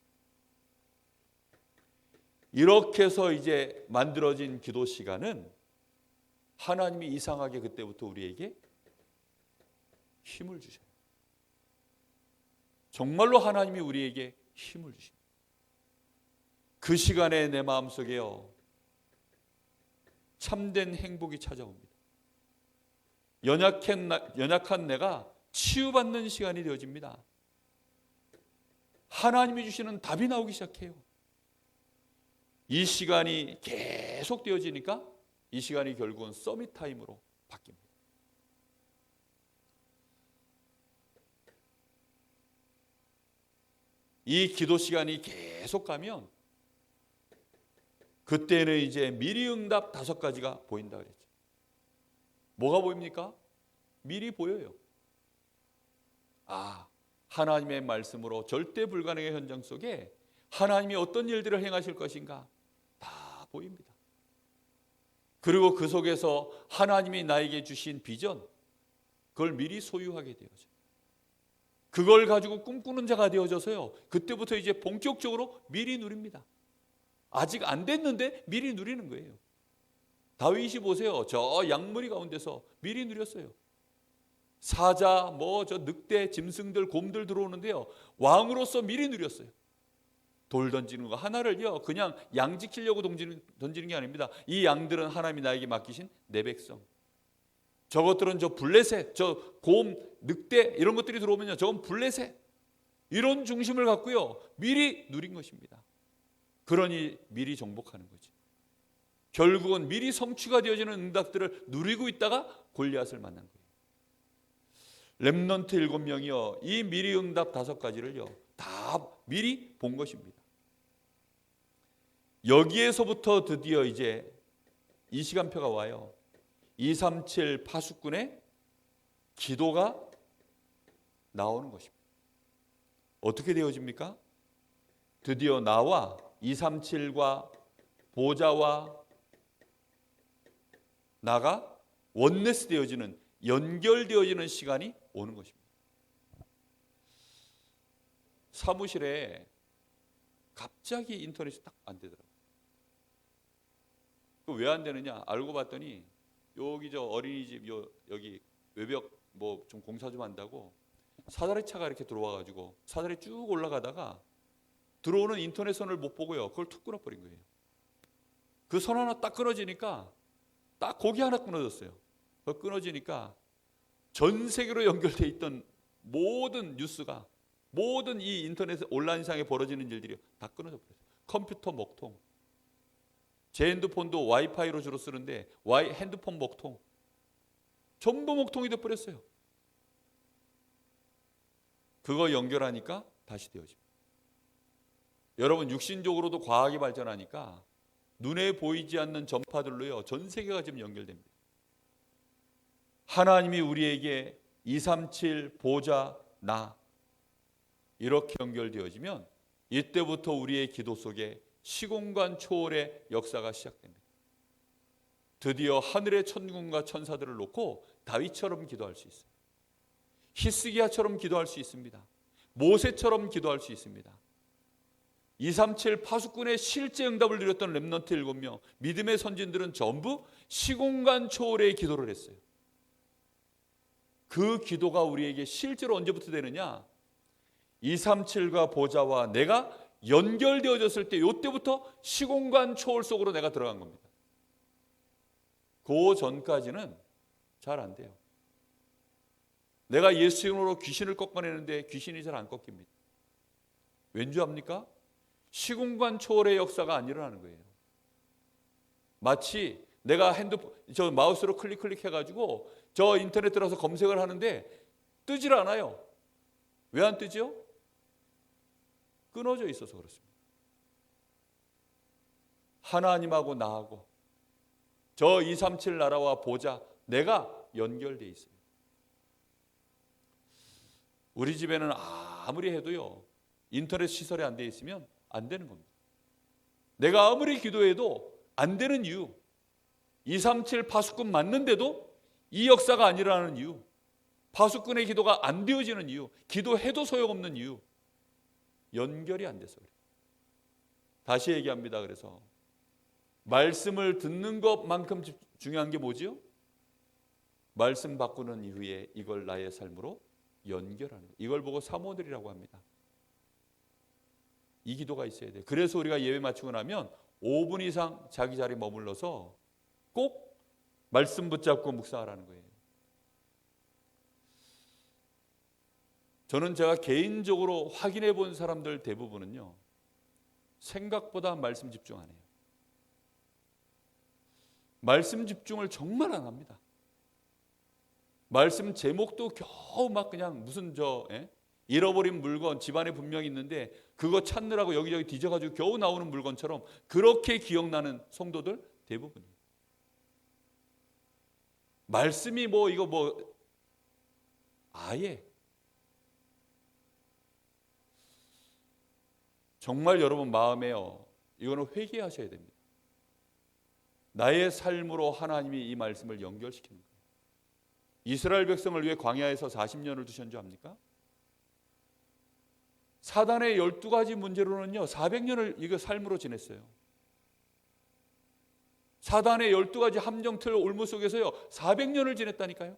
이렇게 해서 이제 만들어진 기도 시간은 하나님이 이상하게 그때부터 우리에게 힘을 주셔요. 정말로 하나님이 우리에게 힘을 주십니다. 그 시간에 내 마음속에요 참된 행복이 찾아옵니다. 연약한 내가 치유받는 시간이 되어집니다. 하나님이 주시는 답이 나오기 시작해요. 이 시간이 계속 되어지니까 이 시간이 결국은 서밋 타임으로 바뀝니다. 이 기도 시간이 계속 가면 그때는 이제 미리 응답 5가지가 보인다 그랬죠. 뭐가 보입니까? 미리 보여요. 아, 하나님의 말씀으로 절대 불가능의 현장 속에 하나님이 어떤 일들을 행하실 것인가 다 보입니다. 그리고 그 속에서 하나님이 나에게 주신 비전, 그걸 미리 소유하게 되어져요. 그걸 가지고 꿈꾸는 자가 되어져서요 그때부터 이제 본격적으로 미리 누립니다. 아직 안 됐는데 미리 누리는 거예요. 다윗이 보세요. 저 양무리 가운데서 미리 누렸어요. 사자, 저 늑대, 짐승들, 곰들 들어오는데요 왕으로서 미리 누렸어요. 돌 던지는 거 하나를요 그냥 양 지키려고 던지는 게 아닙니다. 이 양들은 하나님이 나에게 맡기신 내 백성. 저것들은 저 블레셋, 저 곰, 늑대 이런 것들이 들어오면요 저건 블레셋, 이런 중심을 갖고요 미리 누린 것입니다. 그러니 미리 정복하는 거지. 결국은 미리 성취가 되어지는 응답들을 누리고 있다가 골리앗을 만난 거예요. 렘넌트 7명이요. 이 미리 응답 5가지를요. 다 미리 본 것입니다. 여기에서부터 드디어 이제 이 시간표가 와요. 237 파수꾼의 기도가 나오는 것입니다. 어떻게 되어집니까? 드디어 나와 237과 보좌와 나가 원네스 되어지는, 연결되어지는 시간이 오는 것입니다. 사무실에 갑자기 인터넷이 딱 안 되더라고요. 왜 안 되느냐 알고 봤더니 여기 저 어린이집 여기 외벽 뭐 좀 공사 좀 한다고 사다리 차가 이렇게 들어와 가지고 사다리 쭉 올라가다가 들어오는 인터넷 선을 못 보고요. 그걸 툭 끊어버린 거예요. 그 선 하나 딱 끊어지니까 딱 거기 하나 끊어졌어요. 그 끊어지니까 전 세계로 연결돼 있던 모든 뉴스가, 모든 이 인터넷 온라인상에 벌어지는 일들이 다 끊어져 버렸어요. 컴퓨터 먹통. 제 핸드폰도 와이파이로 주로 쓰는데 핸드폰 먹통. 전부 먹통이 돼버렸어요. 그거 연결하니까 다시 되어집니다. 여러분 육신적으로도 과학이 발전하니까 눈에 보이지 않는 전파들로요 전 세계가 지금 연결됩니다. 하나님이 우리에게 237 보좌 나 이렇게 연결되어지면 이때부터 우리의 기도 속에 시공간 초월의 역사가 시작됩니다. 드디어 하늘의 천군과 천사들을 놓고 다윗처럼 기도할 수 있어요. 히스기야처럼 기도할 수 있습니다. 모세처럼 기도할 수 있습니다. 237 파수꾼의 실제 응답을 누렸던 렘넌트 7명, 믿음의 선진들은 전부 시공간 초월의 기도를 했어요. 그 기도가 우리에게 실제로 언제부터 되느냐? 237과 보좌와 내가 연결되어졌을 때 이때부터 시공간 초월 속으로 내가 들어간 겁니다. 그 전까지는 잘 안 돼요. 내가 예수 이름으로 귀신을 꺾어내는데 귀신이 잘 안 꺾입니다. 왠지 압니까? 시공간 초월의 역사가 안 일어나는 거예요. 마치 내가 저 마우스로 클릭해가지고 저 인터넷 들어서 검색을 하는데 뜨질 않아요. 왜 안 뜨죠? 끊어져 있어서 그렇습니다. 하나님하고 나하고 저 237 나라와 보좌 내가 연결돼 있어요. 우리 집에는 아무리 해도요 인터넷 시설이 안 돼 있으면 안 되는 겁니다. 내가 아무리 기도해도 안 되는 이유, 237 파수꾼 맞는데도 이 역사가 안 일어나는 이유, 파수꾼의 기도가 안 되어지는 이유, 기도해도 소용없는 이유, 연결이 안 돼서 그래요. 다시 얘기합니다. 그래서 말씀을 듣는 것만큼 중요한 게 뭐지요? 말씀 바꾸는 이후에 이걸 나의 삶으로 연결하는 거예요. 이걸 보고 사모들이라고 합니다. 이 기도가 있어야 돼요. 그래서 우리가 예배 마치고 나면 5분 이상 자기 자리에 머물러서 꼭 말씀 붙잡고 묵상하라는 거예요. 저는 제가 개인적으로 확인해 본 사람들 대부분은요 생각보다 말씀 집중 안 해요. 말씀 집중을 정말 안 합니다. 말씀 제목도 겨우 막 그냥 무슨 잃어버린 물건 집안에 분명히 있는데 그거 찾느라고 여기저기 뒤져가지고 겨우 나오는 물건처럼 그렇게 기억나는 성도들 대부분이에요. 말씀이 아예 정말 여러분 마음에요. 이거는 회개하셔야 됩니다. 나의 삶으로 하나님이 이 말씀을 연결시키는 거예요. 이스라엘 백성을 위해 광야에서 40년을 두신 줄 압니까? 사단의 12가지 문제로는요 400년을 이거 삶으로 지냈어요. 사단의 12가지 함정틀 올무 속에서요 400년을 지냈다니까요.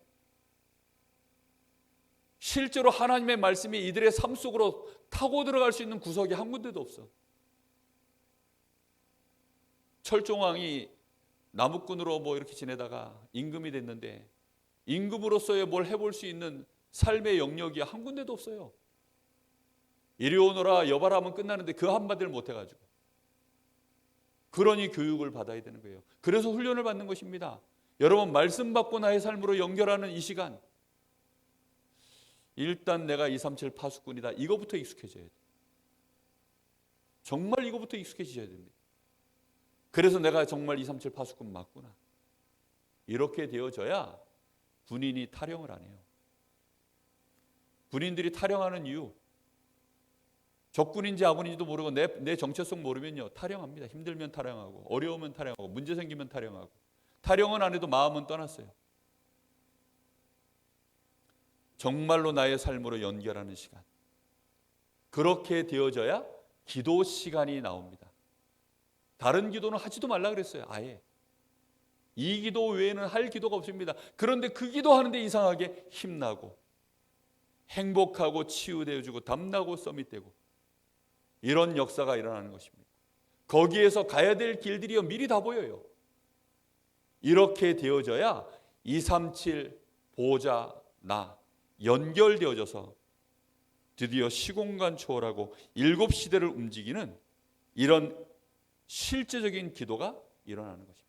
실제로 하나님의 말씀이 이들의 삶 속으로 타고 들어갈 수 있는 구석이 한 군데도 없어. 철종왕이 나무꾼으로 이렇게 지내다가 임금이 됐는데 임금으로서의 뭘 해볼 수 있는 삶의 영역이 한 군데도 없어요. 이리 오너라 여봐라 하면 끝나는데 그 한마디를 못 해가지고. 그러니 교육을 받아야 되는 거예요. 그래서 훈련을 받는 것입니다. 여러분 말씀 받고 나의 삶으로 연결하는 이 시간, 일단 내가 237 파수꾼이다. 이거부터 익숙해져야 돼. 정말 이거부터 익숙해지셔야 됩니다. 그래서 내가 정말 237 파수꾼 맞구나. 이렇게 되어져야 군인이 탈영을 안 해요. 군인들이 탈영하는 이유, 적군인지 아군인지도 모르고 내 정체성 모르면요 탈영합니다. 힘들면 탈영하고, 어려우면 탈영하고, 문제 생기면 탈영하고. 탈영은 안 해도 마음은 떠났어요. 정말로 나의 삶으로 연결하는 시간, 그렇게 되어져야 기도 시간이 나옵니다. 다른 기도는 하지도 말라 그랬어요. 아예 이 기도 외에는 할 기도가 없습니다. 그런데 그 기도하는데 이상하게 힘나고 행복하고 치유되어주고 담나고 서밋되고 이런 역사가 일어나는 것입니다. 거기에서 가야 될 길들이 미리 다 보여요. 이렇게 되어져야 237 보호자 나 연결되어져서 드디어 시공간 초월하고 7시대를 움직이는 이런 실제적인 기도가 일어나는 것입니다.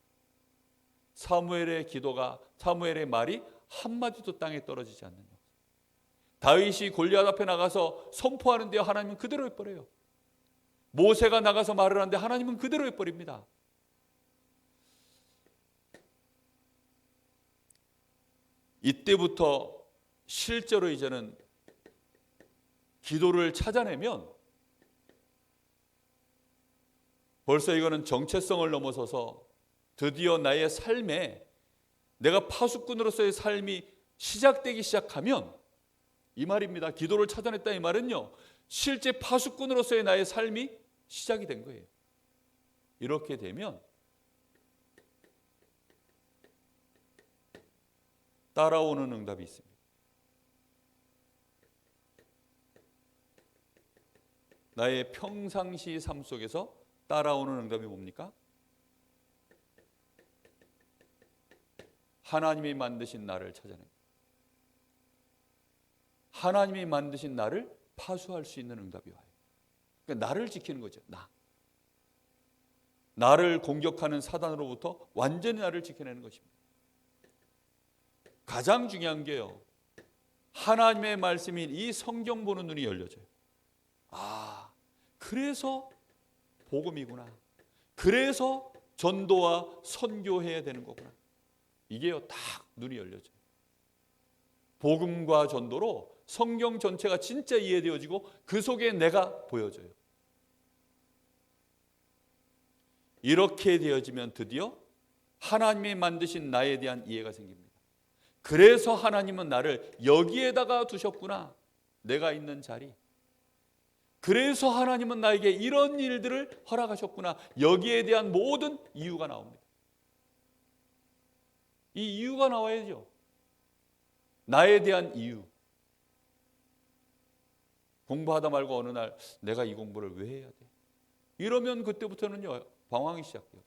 사무엘의 말이 한마디도 땅에 떨어지지 않는 것. 다윗이 골리앗 앞에 나가서 선포하는데 하나님은 그대로 해버려요. 모세가 나가서 말을 하는데 하나님은 그대로 해버립니다. 이때부터 실제로 이제는 기도를 찾아내면 벌써 이거는 정체성을 넘어서서 드디어 나의 삶에 내가 파수꾼으로서의 삶이 시작되기 시작하면 이 말입니다. 기도를 찾아냈다 이 말은요, 실제 파수꾼으로서의 나의 삶이 시작이 된 거예요. 이렇게 되면 따라오는 응답이 있습니다. 나의 평상시 삶 속에서 따라오는 응답이 뭡니까? 하나님이 만드신 나를 찾아냅니다. 하나님이 만드신 나를 파수할 수 있는 응답이 와요. 그러니까 나를 지키는 거죠. 나를 공격하는 사단으로부터 완전히 나를 지켜내는 것입니다. 가장 중요한 게요, 하나님의 말씀인 이 성경 보는 눈이 열려져요. 그래서 복음이구나. 그래서 전도와 선교해야 되는 거구나. 이게요, 딱 눈이 열려져요. 복음과 전도로 성경 전체가 진짜 이해되어지고 그 속에 내가 보여져요. 이렇게 되어지면 드디어 하나님이 만드신 나에 대한 이해가 생깁니다. 그래서 하나님은 나를 여기에다가 두셨구나. 내가 있는 자리. 그래서 하나님은 나에게 이런 일들을 허락하셨구나. 여기에 대한 모든 이유가 나옵니다. 이 이유가 나와야죠. 나에 대한 이유. 공부하다 말고 어느 날 내가 이 공부를 왜 해야 돼? 이러면 그때부터는요, 방황이 시작되죠.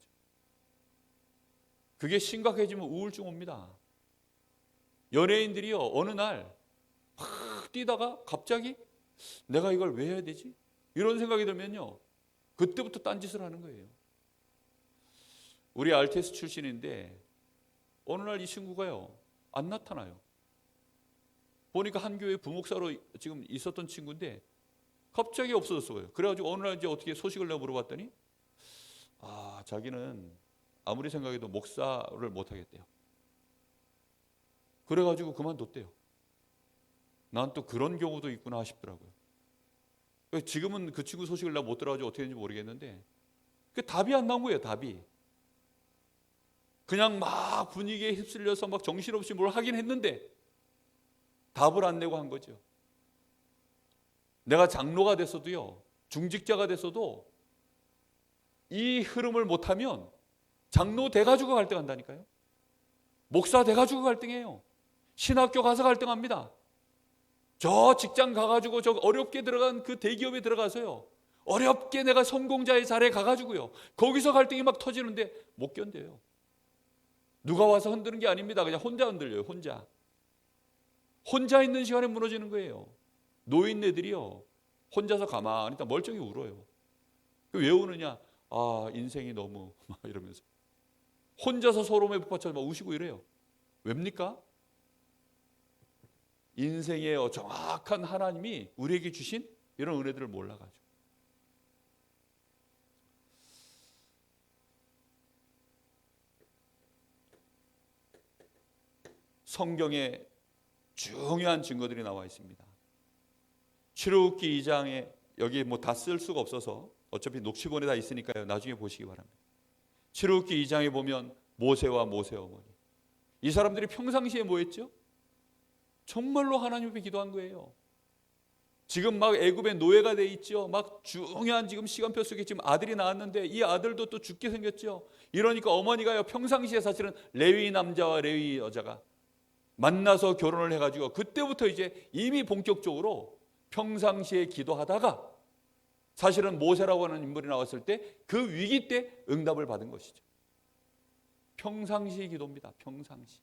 그게 심각해지면 우울증 옵니다. 연예인들이요, 어느 날 막 뛰다가 갑자기 내가 이걸 왜 해야 되지? 이런 생각이 들면요, 그때부터 딴짓을 하는 거예요. 우리 RTS 출신인데 어느 날 이 친구가요, 안 나타나요. 보니까 한 교회 부목사로 지금 있었던 친구인데 갑자기 없어졌어요. 그래가지고 어느 날 이제 어떻게 소식을 내가 물어봤더니 자기는 아무리 생각해도 목사를 못 하겠대요. 그래가지고 그만뒀대요. 난 또 그런 경우도 있구나 싶더라고요. 지금은 그 친구 소식을 내가 못 들어가지고 어떻게 되는지 모르겠는데 그 답이 안 나온 거예요. 답이. 그냥 막 분위기에 휩쓸려서 막 정신없이 뭘 하긴 했는데 답을 안 내고 한 거죠. 내가 장로가 됐어도요, 중직자가 됐어도 이 흐름을 못하면 장로 돼가지고 갈등한다니까요. 목사 돼가지고 갈등해요. 신학교 가서 갈등합니다. 저 직장 가가지고 저 어렵게 들어간 그 대기업에 들어가서요, 어렵게 내가 성공자의 자리에 가가지고요, 거기서 갈등이 막 터지는데 못 견뎌요. 누가 와서 흔드는 게 아닙니다. 그냥 혼자 흔들려요. 혼자 있는 시간에 무너지는 거예요. 노인네들이요, 혼자서 가만히 있다 멀쩡히 울어요. 왜 우느냐? 인생이 너무 막 이러면서 혼자서 소름에 북받쳐 막 우시고 이래요. 왜입니까? 인생의 정확한 하나님이 우리에게 주신 이런 은혜들을 몰라가지고 성경에 중요한 증거들이 나와 있습니다. 출애굽기 2장에 여기 뭐 다 쓸 수가 없어서 어차피 녹취본에 다 있으니까요. 나중에 보시기 바랍니다. 출애굽기 2장에 보면 모세와 모세 어머니, 이 사람들이 평상시에 뭐 했죠? 정말로 하나님 앞에 기도한 거예요. 지금 막 애굽의 노예가 돼 있죠. 막 중요한 지금 시간표 속에 지금 아들이 나왔는데 이 아들도 또 죽게 생겼죠. 이러니까 어머니가요, 평상시에 사실은 레위 남자와 레위 여자가 만나서 결혼을 해가지고 그때부터 이제 이미 본격적으로 평상시에 기도하다가 사실은 모세라고 하는 인물이 나왔을 때 그 위기 때 응답을 받은 것이죠. 평상시 기도입니다. 평상시.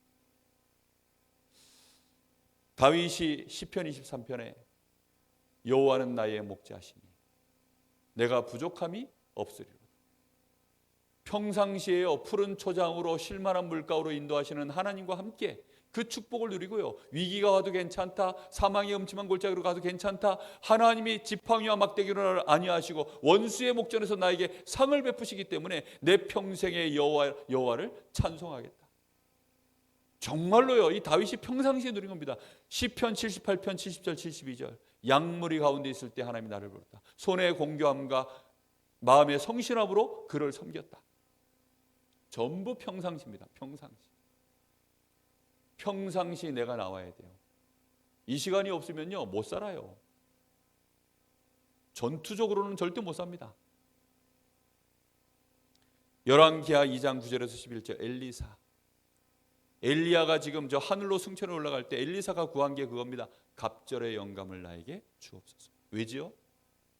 다윗이 시편 23편에 여호와는 나의 목자시니 내가 부족함이 없으리로다. 평상시에 푸른 초장으로 쉴만한 물가로 인도하시는 하나님과 함께 그 축복을 누리고요. 위기가 와도 괜찮다. 사망의 음침한 골짜기로 가도 괜찮다. 하나님이 지팡이와 막대기를 아니하시고 원수의 목전에서 나에게 상을 베푸시기 때문에 내 평생의 여호와를 찬송하겠다. 정말로요, 이 다윗이 평상시에 누린 겁니다. 시편 78편 70절 72절. 양무리 가운데 있을 때 하나님이 나를 부르다. 손의 공교함과 마음의 성실함으로 그를 섬겼다. 전부 평상시입니다. 평상시. 평상시 내가 나와야 돼요. 이 시간이 없으면요, 못 살아요. 전투적으로는 절대 못 삽니다. 열왕기하 2장 9절에서 11절. 엘리사, 엘리야가 지금 저 하늘로 승천에 올라갈 때 엘리사가 구한 게 그겁니다. 갑절의 영감을 나에게 주옵소서. 왜지요?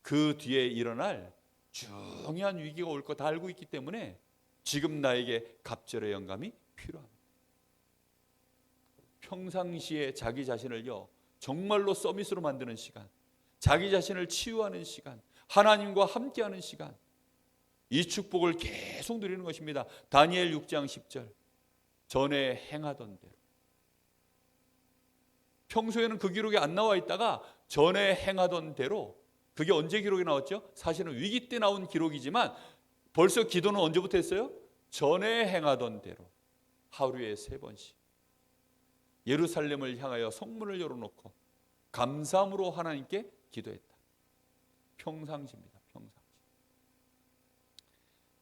그 뒤에 일어날 중요한 위기가 올 거 다 알고 있기 때문에 지금 나에게 갑절의 영감이 필요합니다. 평상시에 자기 자신을요, 정말로 서밋으로 만드는 시간, 자기 자신을 치유하는 시간, 하나님과 함께하는 시간, 이 축복을 계속 누리는 것입니다. 다니엘 6장 10절. 전에 행하던 대로. 평소에는 그 기록이 안 나와 있다가 전에 행하던 대로, 그게 언제 기록이 나왔죠? 사실은 위기 때 나온 기록이지만 벌써 기도는 언제부터 했어요? 전에 행하던 대로 하루에 3번씩 예루살렘을 향하여 성문을 열어놓고 감사함으로 하나님께 기도했다. 평상시입니다. 평상시.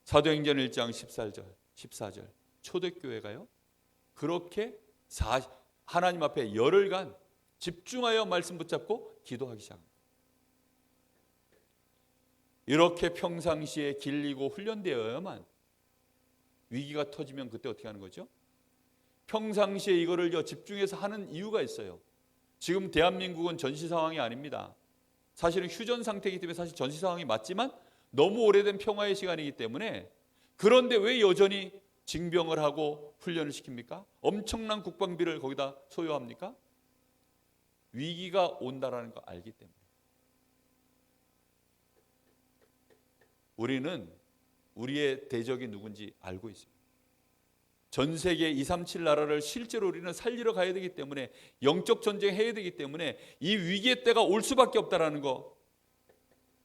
사도행전 1장 14절. 초대교회가요, 그렇게 하나님 앞에 열흘간 집중하여 말씀 붙잡고 기도하기 시작합니다. 이렇게 평상시에 길리고 훈련되어야만 위기가 터지면 그때 어떻게 하는 거죠? 평상시에 이거를 집중해서 하는 이유가 있어요. 지금 대한민국은 전시 상황이 아닙니다. 사실은 휴전 상태이기 때문에 사실 전시 상황이 맞지만 너무 오래된 평화의 시간이기 때문에, 그런데 왜 여전히 징병을 하고 훈련을 시킵니까? 엄청난 국방비를 거기다 소요합니까? 위기가 온다라는 거 알기 때문에. 우리는 우리의 대적이 누군지 알고 있습니다. 전 세계 237 나라를 실제로 우리는 살리러 가야 되기 때문에, 영적 전쟁 해야 되기 때문에 이 위기의 때가 올 수밖에 없다라는 거,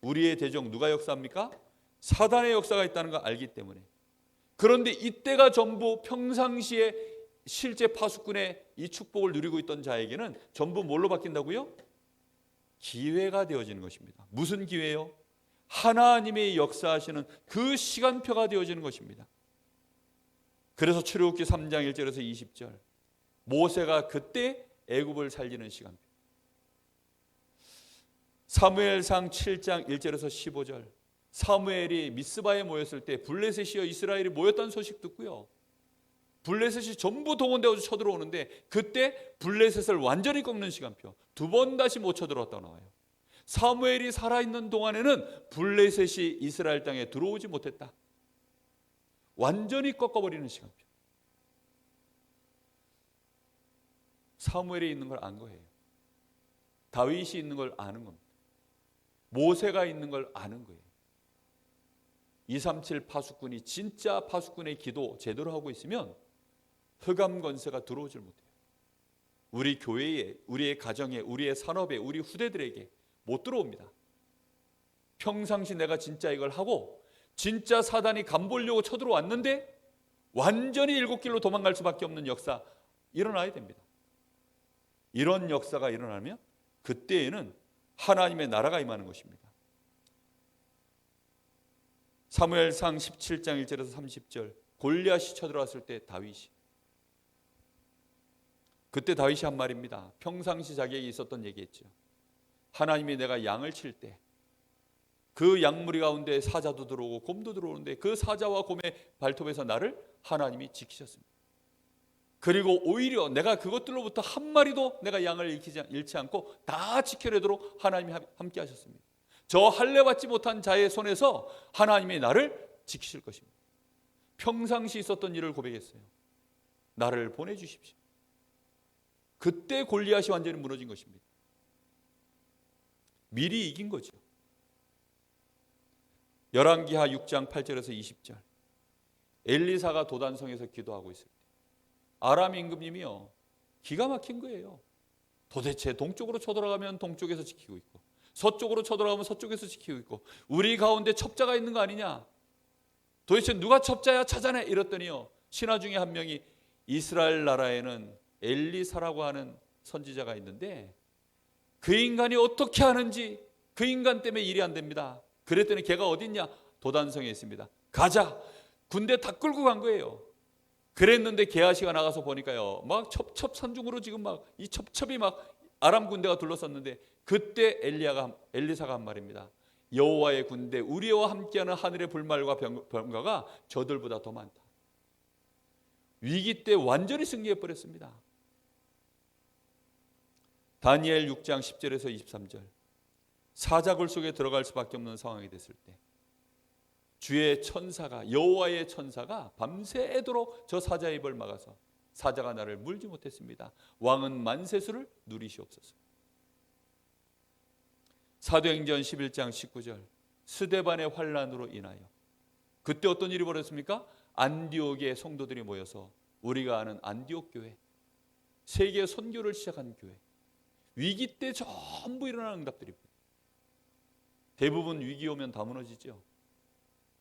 우리의 대적 누가 역사합니까? 사단의 역사가 있다는 거 알기 때문에. 그런데 이때가 전부 평상시에 실제 파수꾼의 이 축복을 누리고 있던 자에게는 전부 뭘로 바뀐다고요? 기회가 되어지는 것입니다. 무슨 기회요? 하나님의 역사하시는 그 시간표가 되어지는 것입니다. 그래서 출애굽기 3장 1절에서 20절, 모세가 그때 애굽을 살리는 시간표. 사무엘상 7장 1절에서 15절, 사무엘이 미스바에 모였을 때 블레셋이여 이스라엘이 모였다는 소식 듣고요, 블레셋이 전부 동원되어서 쳐들어오는데 그때 블레셋을 완전히 꺾는 시간표, 2번 다시 못 쳐들어왔다고 나와요. 사무엘이 살아있는 동안에는 블레셋이 이스라엘 땅에 들어오지 못했다. 완전히 꺾어버리는 시간표. 사무엘이 있는 걸 안 거예요. 다윗이 있는 걸 아는 겁니다. 모세가 있는 걸 아는 거예요. 237 파수꾼이 진짜 파수꾼의 기도 제대로 하고 있으면 흑암 권세가 들어오질 못해요. 우리 교회에, 우리의 가정에, 우리의 산업에, 우리 후대들에게 못 들어옵니다. 평상시 내가 진짜 이걸 하고 진짜 사단이 간보려고 쳐들어왔는데 완전히 일곱 길로 도망갈 수밖에 없는 역사 일어나야 됩니다. 이런 역사가 일어나면 그때에는 하나님의 나라가 임하는 것입니다. 사무엘상 17장 1절에서 30절, 골리앗이 쳐들어왔을 때 그때 다윗이 한 말입니다. 평상시 자기에게 있었던 얘기했죠. 하나님이 내가 양을 칠 때 그 양무리 가운데 사자도 들어오고 곰도 들어오는데 그 사자와 곰의 발톱에서 나를 하나님이 지키셨습니다. 그리고 오히려 내가 그것들로부터 한 마리도 내가 양을 잃지 않고 다 지켜내도록 하나님이 함께 하셨습니다. 저 할례 받지 못한 자의 손에서 하나님이 나를 지키실 것입니다. 평상시 있었던 일을 고백했어요. 나를 보내주십시오. 그때 골리앗이 완전히 무너진 것입니다. 미리 이긴 거죠. 열왕기하 6장 8절에서 20절, 엘리사가 도단성에서 기도하고 있을 때 아람 임금님이요, 기가 막힌 거예요. 도대체 동쪽으로 쳐들어가면 동쪽에서 지키고 있고 서쪽으로 쳐들어가면 서쪽에서 지키고 있고 우리 가운데 첩자가 있는 거 아니냐, 도대체 누가 첩자야 찾아내, 이랬더니요, 신하 중에 한 명이 이스라엘 나라에는 엘리사라고 하는 선지자가 있는데 그 인간이 어떻게 하는지 그 인간 때문에 일이 안 됩니다. 그랬더니 걔가 어디 있냐, 도단성에 있습니다. 가자. 군대 다 끌고 간 거예요. 그랬는데 게하시가 나가서 보니까요, 막 첩첩산중으로 지금 막 이 첩첩이 막 아람 군대가 둘러섰는데 그때 엘리사가 한 말입니다. 여호와의 군대 우리와 함께하는 하늘의 불말과 병가가 저들보다 더 많다. 위기 때 완전히 승리해 버렸습니다. 다니엘 6장 10절에서 23절, 사자굴 속에 들어갈 수밖에 없는 상황이 됐을 때 주의 천사가, 여호와의 천사가 밤새도록 저 사자의 입을 막아서 사자가 나를 물지 못했습니다. 왕은 만세수를 누리시옵소서. 사도행전 11장 19절, 스데반의 환난으로 인하여 그때 어떤 일이 벌어졌습니까? 안디옥의 성도들이 모여서 우리가 아는 안디옥 교회, 세계 선교를 시작한 교회, 위기 때 전부 일어나는 응답들입니다. 대부분 위기 오면 다 무너지죠.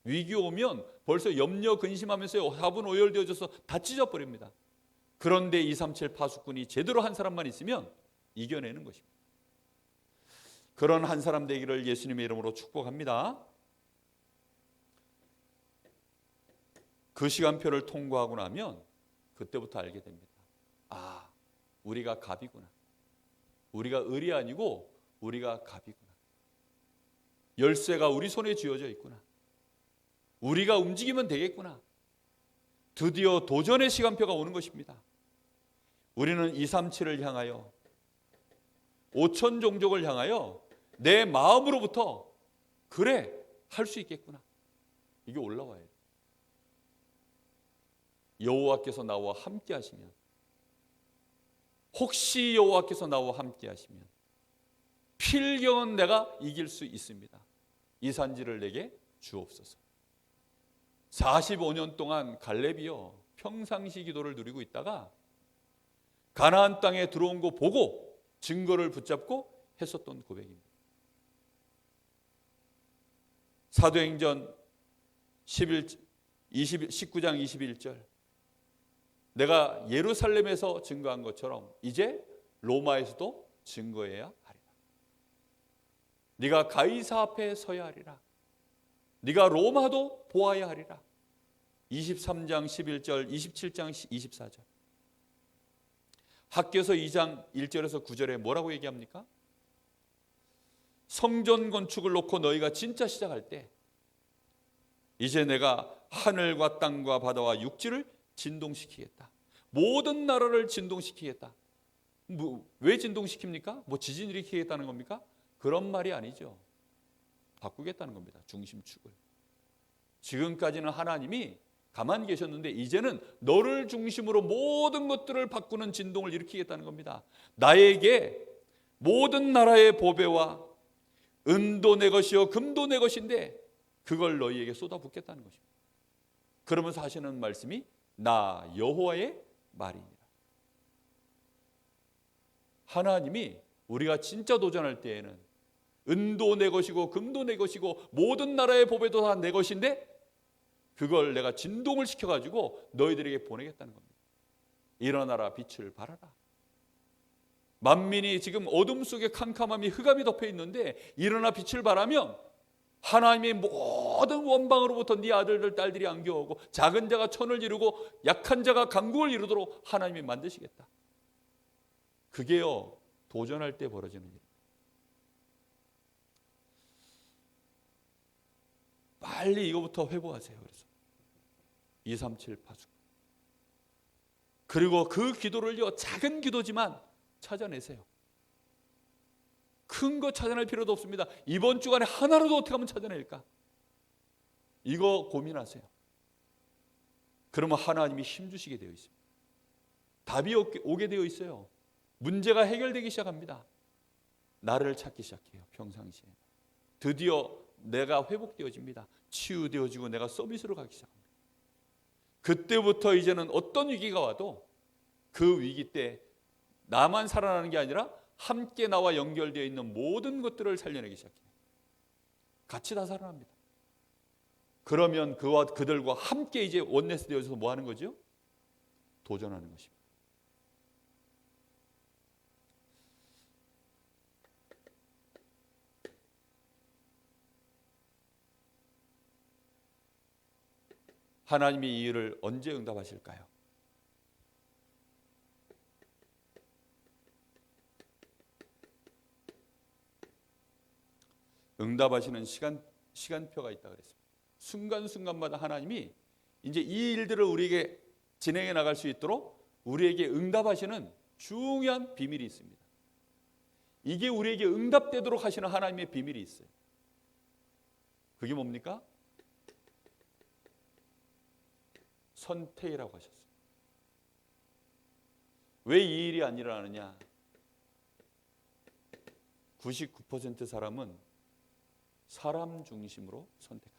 위기 오면 벌써 염려 근심하면서 화분 오열되어져서 다 찢어버립니다. 그런데 237 파수꾼이 제대로 한 사람만 있으면 이겨내는 것입니다. 그런 한 사람 되기를 예수님의 이름으로 축복합니다. 그 시간표를 통과하고 나면 그때부터 알게 됩니다. 아, 우리가 갑이구나. 우리가 을이 아니고 우리가 갑이구나. 열쇠가 우리 손에 쥐어져 있구나. 우리가 움직이면 되겠구나. 드디어 도전의 시간표가 오는 것입니다. 우리는 237을 향하여, 5천 종족을 향하여 내 마음으로부터 그래, 할 수 있겠구나, 이게 올라와야 돼요. 여호와께서 나와 함께 하시면, 혹시 여호와께서 나와 함께 하시면 필경은 내가 이길 수 있습니다. 이 산지를 내게 주옵소서. 45년 동안 갈렙이요, 평상시 기도를 누리고 있다가 가나안 땅에 들어온 거 보고 증거를 붙잡고 했었던 고백입니다. 사도행전 19장 21절, 내가 예루살렘에서 증거한 것처럼 이제 로마에서도 증거해야 하리라. 네가 가이사 앞에 서야 하리라. 네가 로마도 보아야 하리라. 23장 11절, 27장 24절. 학교에서 2장 1절에서 9절에 뭐라고 얘기합니까? 성전 건축을 놓고 너희가 진짜 시작할 때 이제 내가 하늘과 땅과 바다와 육지를 진동시키겠다. 모든 나라를 진동시키겠다. 왜 진동시킵니까? 뭐 지진 일으키겠다는 겁니까? 그런 말이 아니죠. 바꾸겠다는 겁니다. 중심축을. 지금까지는 하나님이 가만히 계셨는데 이제는 너를 중심으로 모든 것들을 바꾸는 진동을 일으키겠다는 겁니다. 나에게 모든 나라의 보배와 은도 내 것이요 금도 내 것인데 그걸 너희에게 쏟아붓겠다는 것입니다. 그러면서 하시는 말씀이 나 여호와의 말이니라. 하나님이 우리가 진짜 도전할 때에는 은도 내 것이고 금도 내 것이고 모든 나라의 보배도 다 내 것인데 그걸 내가 진동을 시켜가지고 너희들에게 보내겠다는 겁니다. 일어나라, 빛을 발하라. 만민이 지금 어둠 속에 캄캄함이 흑암이 덮여 있는데 일어나 빛을 발하면 하나님의 모든 원방으로부터 네 아들들 딸들이 안겨오고 작은 자가 천을 이루고 약한 자가 강국을 이루도록 하나님이 만드시겠다. 그게요 도전할 때 벌어지는 일. 빨리 이거부터 회복하세요. 그래서 237 파수. 그리고 그 기도를요 작은 기도지만 찾아내세요. 큰 거 찾아낼 필요도 없습니다. 이번 주간에 하나라도 어떻게 하면 찾아낼까? 이거 고민하세요. 그러면 하나님이 힘주시게 되어 있습니다. 답이 오게 되어 있어요. 문제가 해결되기 시작합니다. 나를 찾기 시작해요. 평상시에. 드디어 내가 회복되어집니다. 치유되어지고 내가 서비스로 가기 시작합니다. 그때부터 이제는 어떤 위기가 와도 그 위기 때 나만 살아나는 게 아니라 함께 나와 연결되어 있는 모든 것들을 살려내기 시작해요. 같이 다 살아납니다. 그러면 그와 그들과 함께 이제 원네스 되어서 뭐 하는 거죠? 도전하는 것입니다. 하나님이 이 일을 언제 응답하실까요? 응답하시는 시간표가 있다 그랬습니다. 순간순간마다 하나님이 이제 이 일들을 우리에게 진행해 나갈 수 있도록 우리에게 응답하시는 중요한 비밀이 있습니다. 이게 우리에게 응답되도록 하시는 하나님의 비밀이 있어요. 그게 뭡니까? 선택이라고 하셨어요. 왜 이 일이 안 일어나느냐? 99% 사람은 사람 중심으로 선택합니다.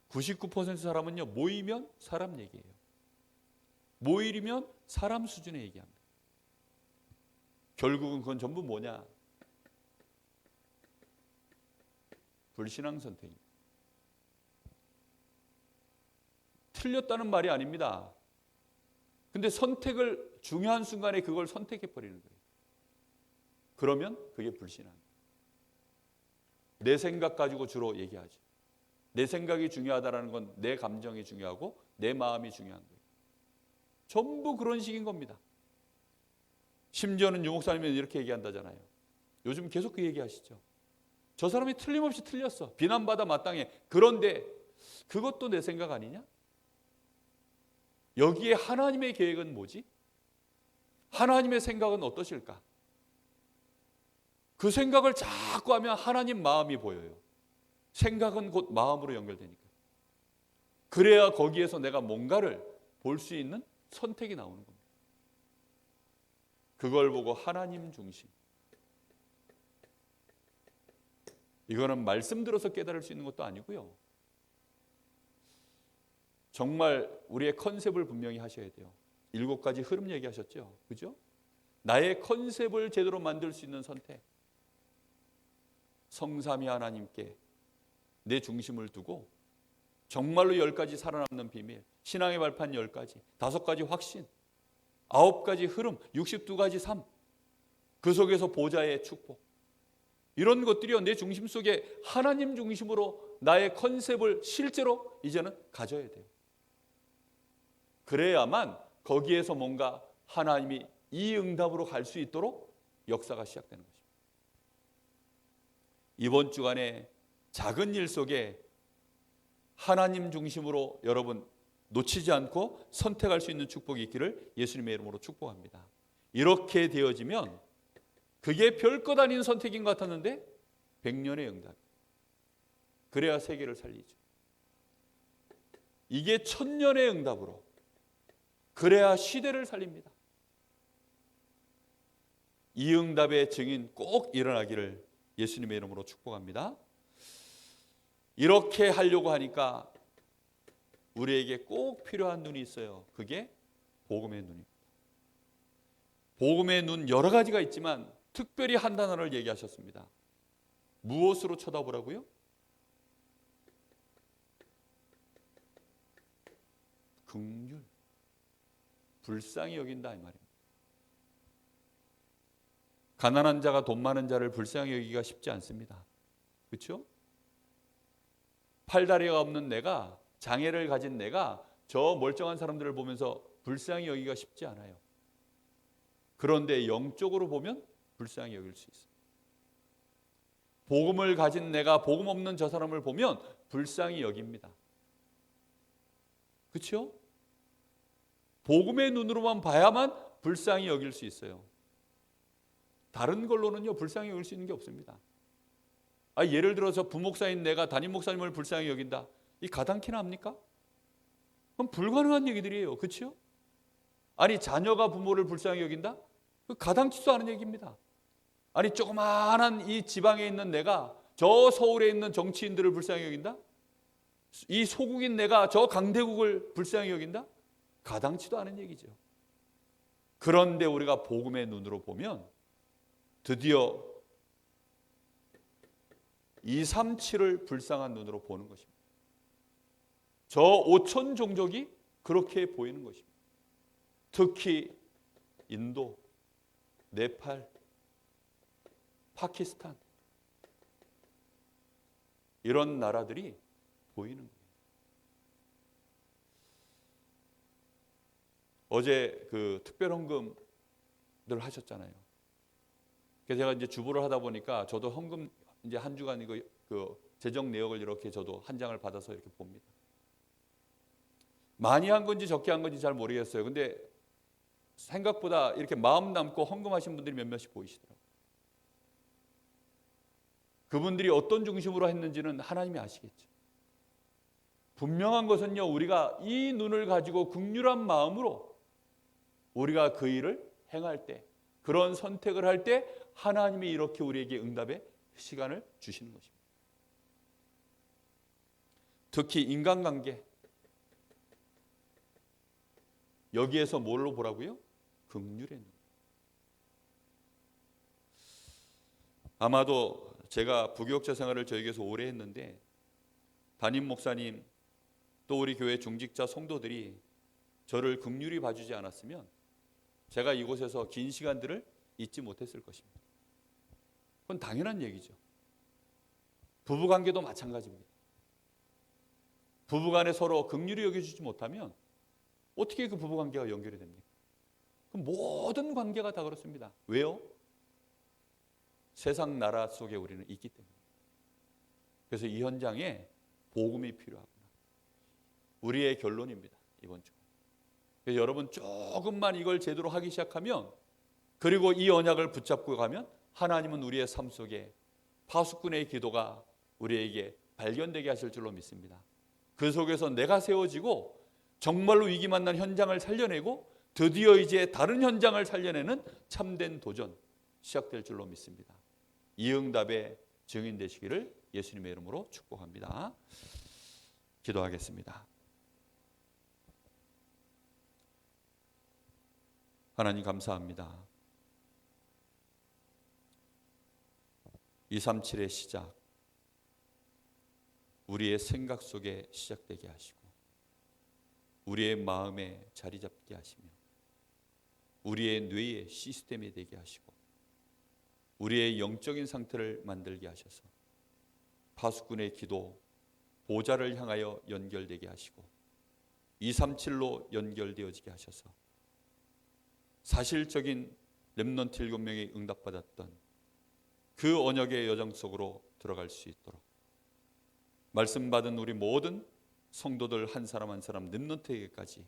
99% 사람은요 모이면 사람 얘기예요. 모이면 사람 수준의 얘기합니다. 결국은 그건 전부 뭐냐? 불신앙 선택입니다. 틀렸다는 말이 아닙니다. 근데 선택을 중요한 순간에 그걸 선택해 버리는 거예요. 그러면 그게 불신앙이에요. 내 생각 가지고 주로 얘기하죠. 내 생각이 중요하다는 건 내 감정이 중요하고 내 마음이 중요한 거예요. 전부 그런 식인 겁니다. 심지어는 유 목사님은 이렇게 얘기한다잖아요. 요즘 계속 그 얘기하시죠. 저 사람이 틀림없이 틀렸어. 비난받아 마땅해. 그런데 그것도 내 생각 아니냐? 여기에 하나님의 계획은 뭐지? 하나님의 생각은 어떠실까? 그 생각을 자꾸 하면 하나님 마음이 보여요. 생각은 곧 마음으로 연결되니까. 그래야 거기에서 내가 뭔가를 볼 수 있는 선택이 나오는 겁니다. 그걸 보고 하나님 중심. 이거는 말씀 들어서 깨달을 수 있는 것도 아니고요. 정말 우리의 컨셉을 분명히 하셔야 돼요. 7가지 흐름 얘기하셨죠? 그죠? 나의 컨셉을 제대로 만들 수 있는 선택. 성삼위 하나님께 내 중심을 두고 정말로 10가지 살아남는 비밀, 신앙의 발판 10가지, 5가지 확신, 9가지 흐름, 62가지 삶, 그 속에서 보좌의 축복. 이런 것들이요 내 중심 속에 하나님 중심으로 나의 컨셉을 실제로 이제는 가져야 돼요. 그래야만 거기에서 뭔가 하나님이 이 응답으로 갈 수 있도록 역사가 시작되는 것입니다. 이번 주간에 작은 일 속에 하나님 중심으로 여러분 놓치지 않고 선택할 수 있는 축복이 있기를 예수님의 이름으로 축복합니다. 이렇게 되어지면 그게 별것 아닌 선택인 것 같았는데 100년의 응답. 그래야 세계를 살리죠. 이게 1000년의 응답으로 그래야 시대를 살립니다. 이 응답의 증인 꼭 일어나기를 예수님의 이름으로 축복합니다. 이렇게 하려고 하니까 우리에게 꼭 필요한 눈이 있어요. 그게 복음의 눈입니다. 복음의 눈 여러 가지가 있지만 특별히 한 단어를 얘기하셨습니다. 무엇으로 쳐다보라고요? 긍휼, 불쌍히 여긴다 이 말입니다. 가난한 자가 돈 많은 자를 불쌍히 여기기가 쉽지 않습니다. 그렇죠? 팔다리가 없는 내가, 장애를 가진 내가 저 멀쩡한 사람들을 보면서 불쌍히 여기기가 쉽지 않아요. 그런데 영적으로 보면 불쌍히 여길 수 있어요. 복음을 가진 내가 복음 없는 저 사람을 보면 불쌍히 여깁니다. 그렇죠? 복음의 눈으로만 봐야만 불쌍히 여길 수 있어요. 다른 걸로는요 불쌍히 여길 수 있는 게 없습니다. 예를 들어서 부목사인 내가 담임 목사님을 불쌍히 여긴다. 이 가당키나 합니까? 그럼 불가능한 얘기들이에요. 그렇죠? 아니 자녀가 부모를 불쌍히 여긴다? 그 가당치도 않은 얘기입니다. 아니 조그마한 이 지방에 있는 내가 저 서울에 있는 정치인들을 불쌍히 여긴다? 이 소국인 내가 저 강대국을 불쌍히 여긴다? 가당치도 않은 얘기죠. 그런데 우리가 복음의 눈으로 보면 드디어 237을 불쌍한 눈으로 보는 것입니다. 저 5천 종족이 그렇게 보이는 것입니다. 특히 인도, 네팔, 파키스탄 이런 나라들이 보이는 거예요. 어제 그 특별헌금들 하셨잖아요. 그래서 제가 이제 주보를 하다 보니까 저도 헌금 이제 한 주간 이거 그 재정 내역을 이렇게 저도 한 장을 받아서 이렇게 봅니다. 많이 한 건지 적게 한 건지 잘 모르겠어요. 근데 생각보다 이렇게 마음 남고 헌금하신 분들이 몇몇이 보이시더라고요. 그분들이 어떤 중심으로 했는지는 하나님이 아시겠죠. 분명한 것은요, 우리가 이 눈을 가지고 긍휼한 마음으로 우리가 그 일을 행할 때, 그런 선택을 할 때 하나님이 이렇게 우리에게 응답의 시간을 주시는 것입니다. 특히 인간관계, 여기에서 뭘로 보라고요? 긍휼의 눈. 아마도 제가 부교육자 생활을 저희 교회에서 오래 했는데 담임 목사님 또 우리 교회 중직자 성도들이 저를 긍휼히 봐주지 않았으면 제가 이곳에서 긴 시간들을 잊지 못했을 것입니다. 그건 당연한 얘기죠. 부부관계도 마찬가지입니다. 부부간에 서로 긍휼히 여겨주지 못하면 어떻게 그 부부관계가 연결이 됩니까? 그럼 모든 관계가 다 그렇습니다. 왜요? 세상 나라 속에 우리는 있기 때문에. 그래서 이 현장에 복음이 필요하구나. 우리의 결론입니다. 이번 주. 그래서 여러분 조금만 이걸 제대로 하기 시작하면, 그리고 이 언약을 붙잡고 가면 하나님은 우리의 삶 속에 파수꾼의 기도가 우리에게 발견되게 하실 줄로 믿습니다. 그 속에서 내가 세워지고 정말로 위기 만난 현장을 살려내고 드디어 이제 다른 현장을 살려내는 참된 도전 시작될 줄로 믿습니다. 이 응답의 증인 되시기를 예수님의 이름으로 축복합니다. 기도하겠습니다. 하나님 감사합니다. 237의 시작, 우리의 생각 속에 시작되게 하시고 우리의 마음에 자리 잡게 하시며 우리의 뇌의 시스템이 되게 하시고 우리의 영적인 상태를 만들게 하셔서 파수꾼의 기도, 보좌를 향하여 연결되게 하시고 237로 연결되어지게 하셔서 사실적인 렘넌트 7명이 응답받았던 그 언약의 여정 속으로 들어갈 수 있도록 말씀 받은 우리 모든 성도들 한 사람 한 사람 렘넌트에게까지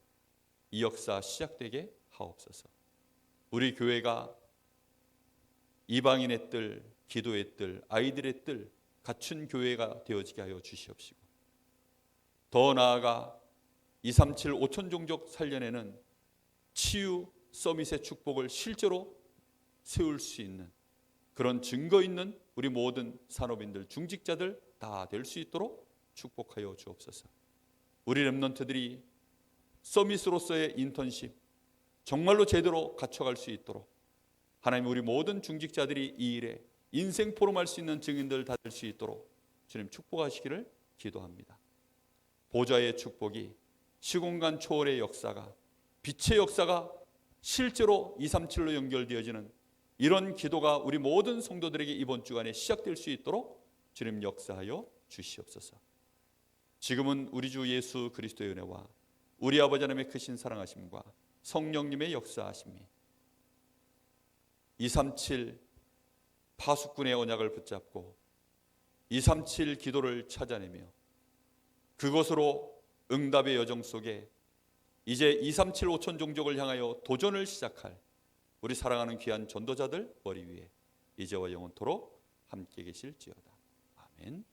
이 역사 시작되게 하옵소서. 우리 교회가 이방인의 뜰, 기도의 뜰, 아이들의 뜰 갖춘 교회가 되어지게 하여 주시옵시고, 더 나아가 237 5천 종족 살려내는 치유 서밋의 축복을 실제로 세울 수 있는 그런 증거 있는 우리 모든 산업인들, 중직자들 다 될 수 있도록 축복하여 주옵소서. 우리 렘넌트들이 서밋으로서의 인턴십 정말로 제대로 갖춰갈 수 있도록 하나님 우리 모든 중직자들이 이 일에 인생 포럼할 수 있는 증인들 다 될 수 있도록 주님 축복하시기를 기도합니다. 보좌의 축복이 시공간 초월의 역사가 빛의 역사가 실제로 237로 연결되어지는 이런 기도가 우리 모든 성도들에게 이번 주간에 시작될 수 있도록 주님 역사하여 주시옵소서. 지금은 우리 주 예수 그리스도의 은혜와 우리 아버지 하나님의 크신 사랑하심과 성령님의 역사하심이 237 파수꾼의 언약을 붙잡고 237 기도를 찾아내며 그것으로 응답의 여정 속에 이제 237 5천 종족을 향하여 도전을 시작할 우리 사랑하는 귀한 전도자들 머리 위에 이제와 영원토록 함께 계실지어다. 아멘.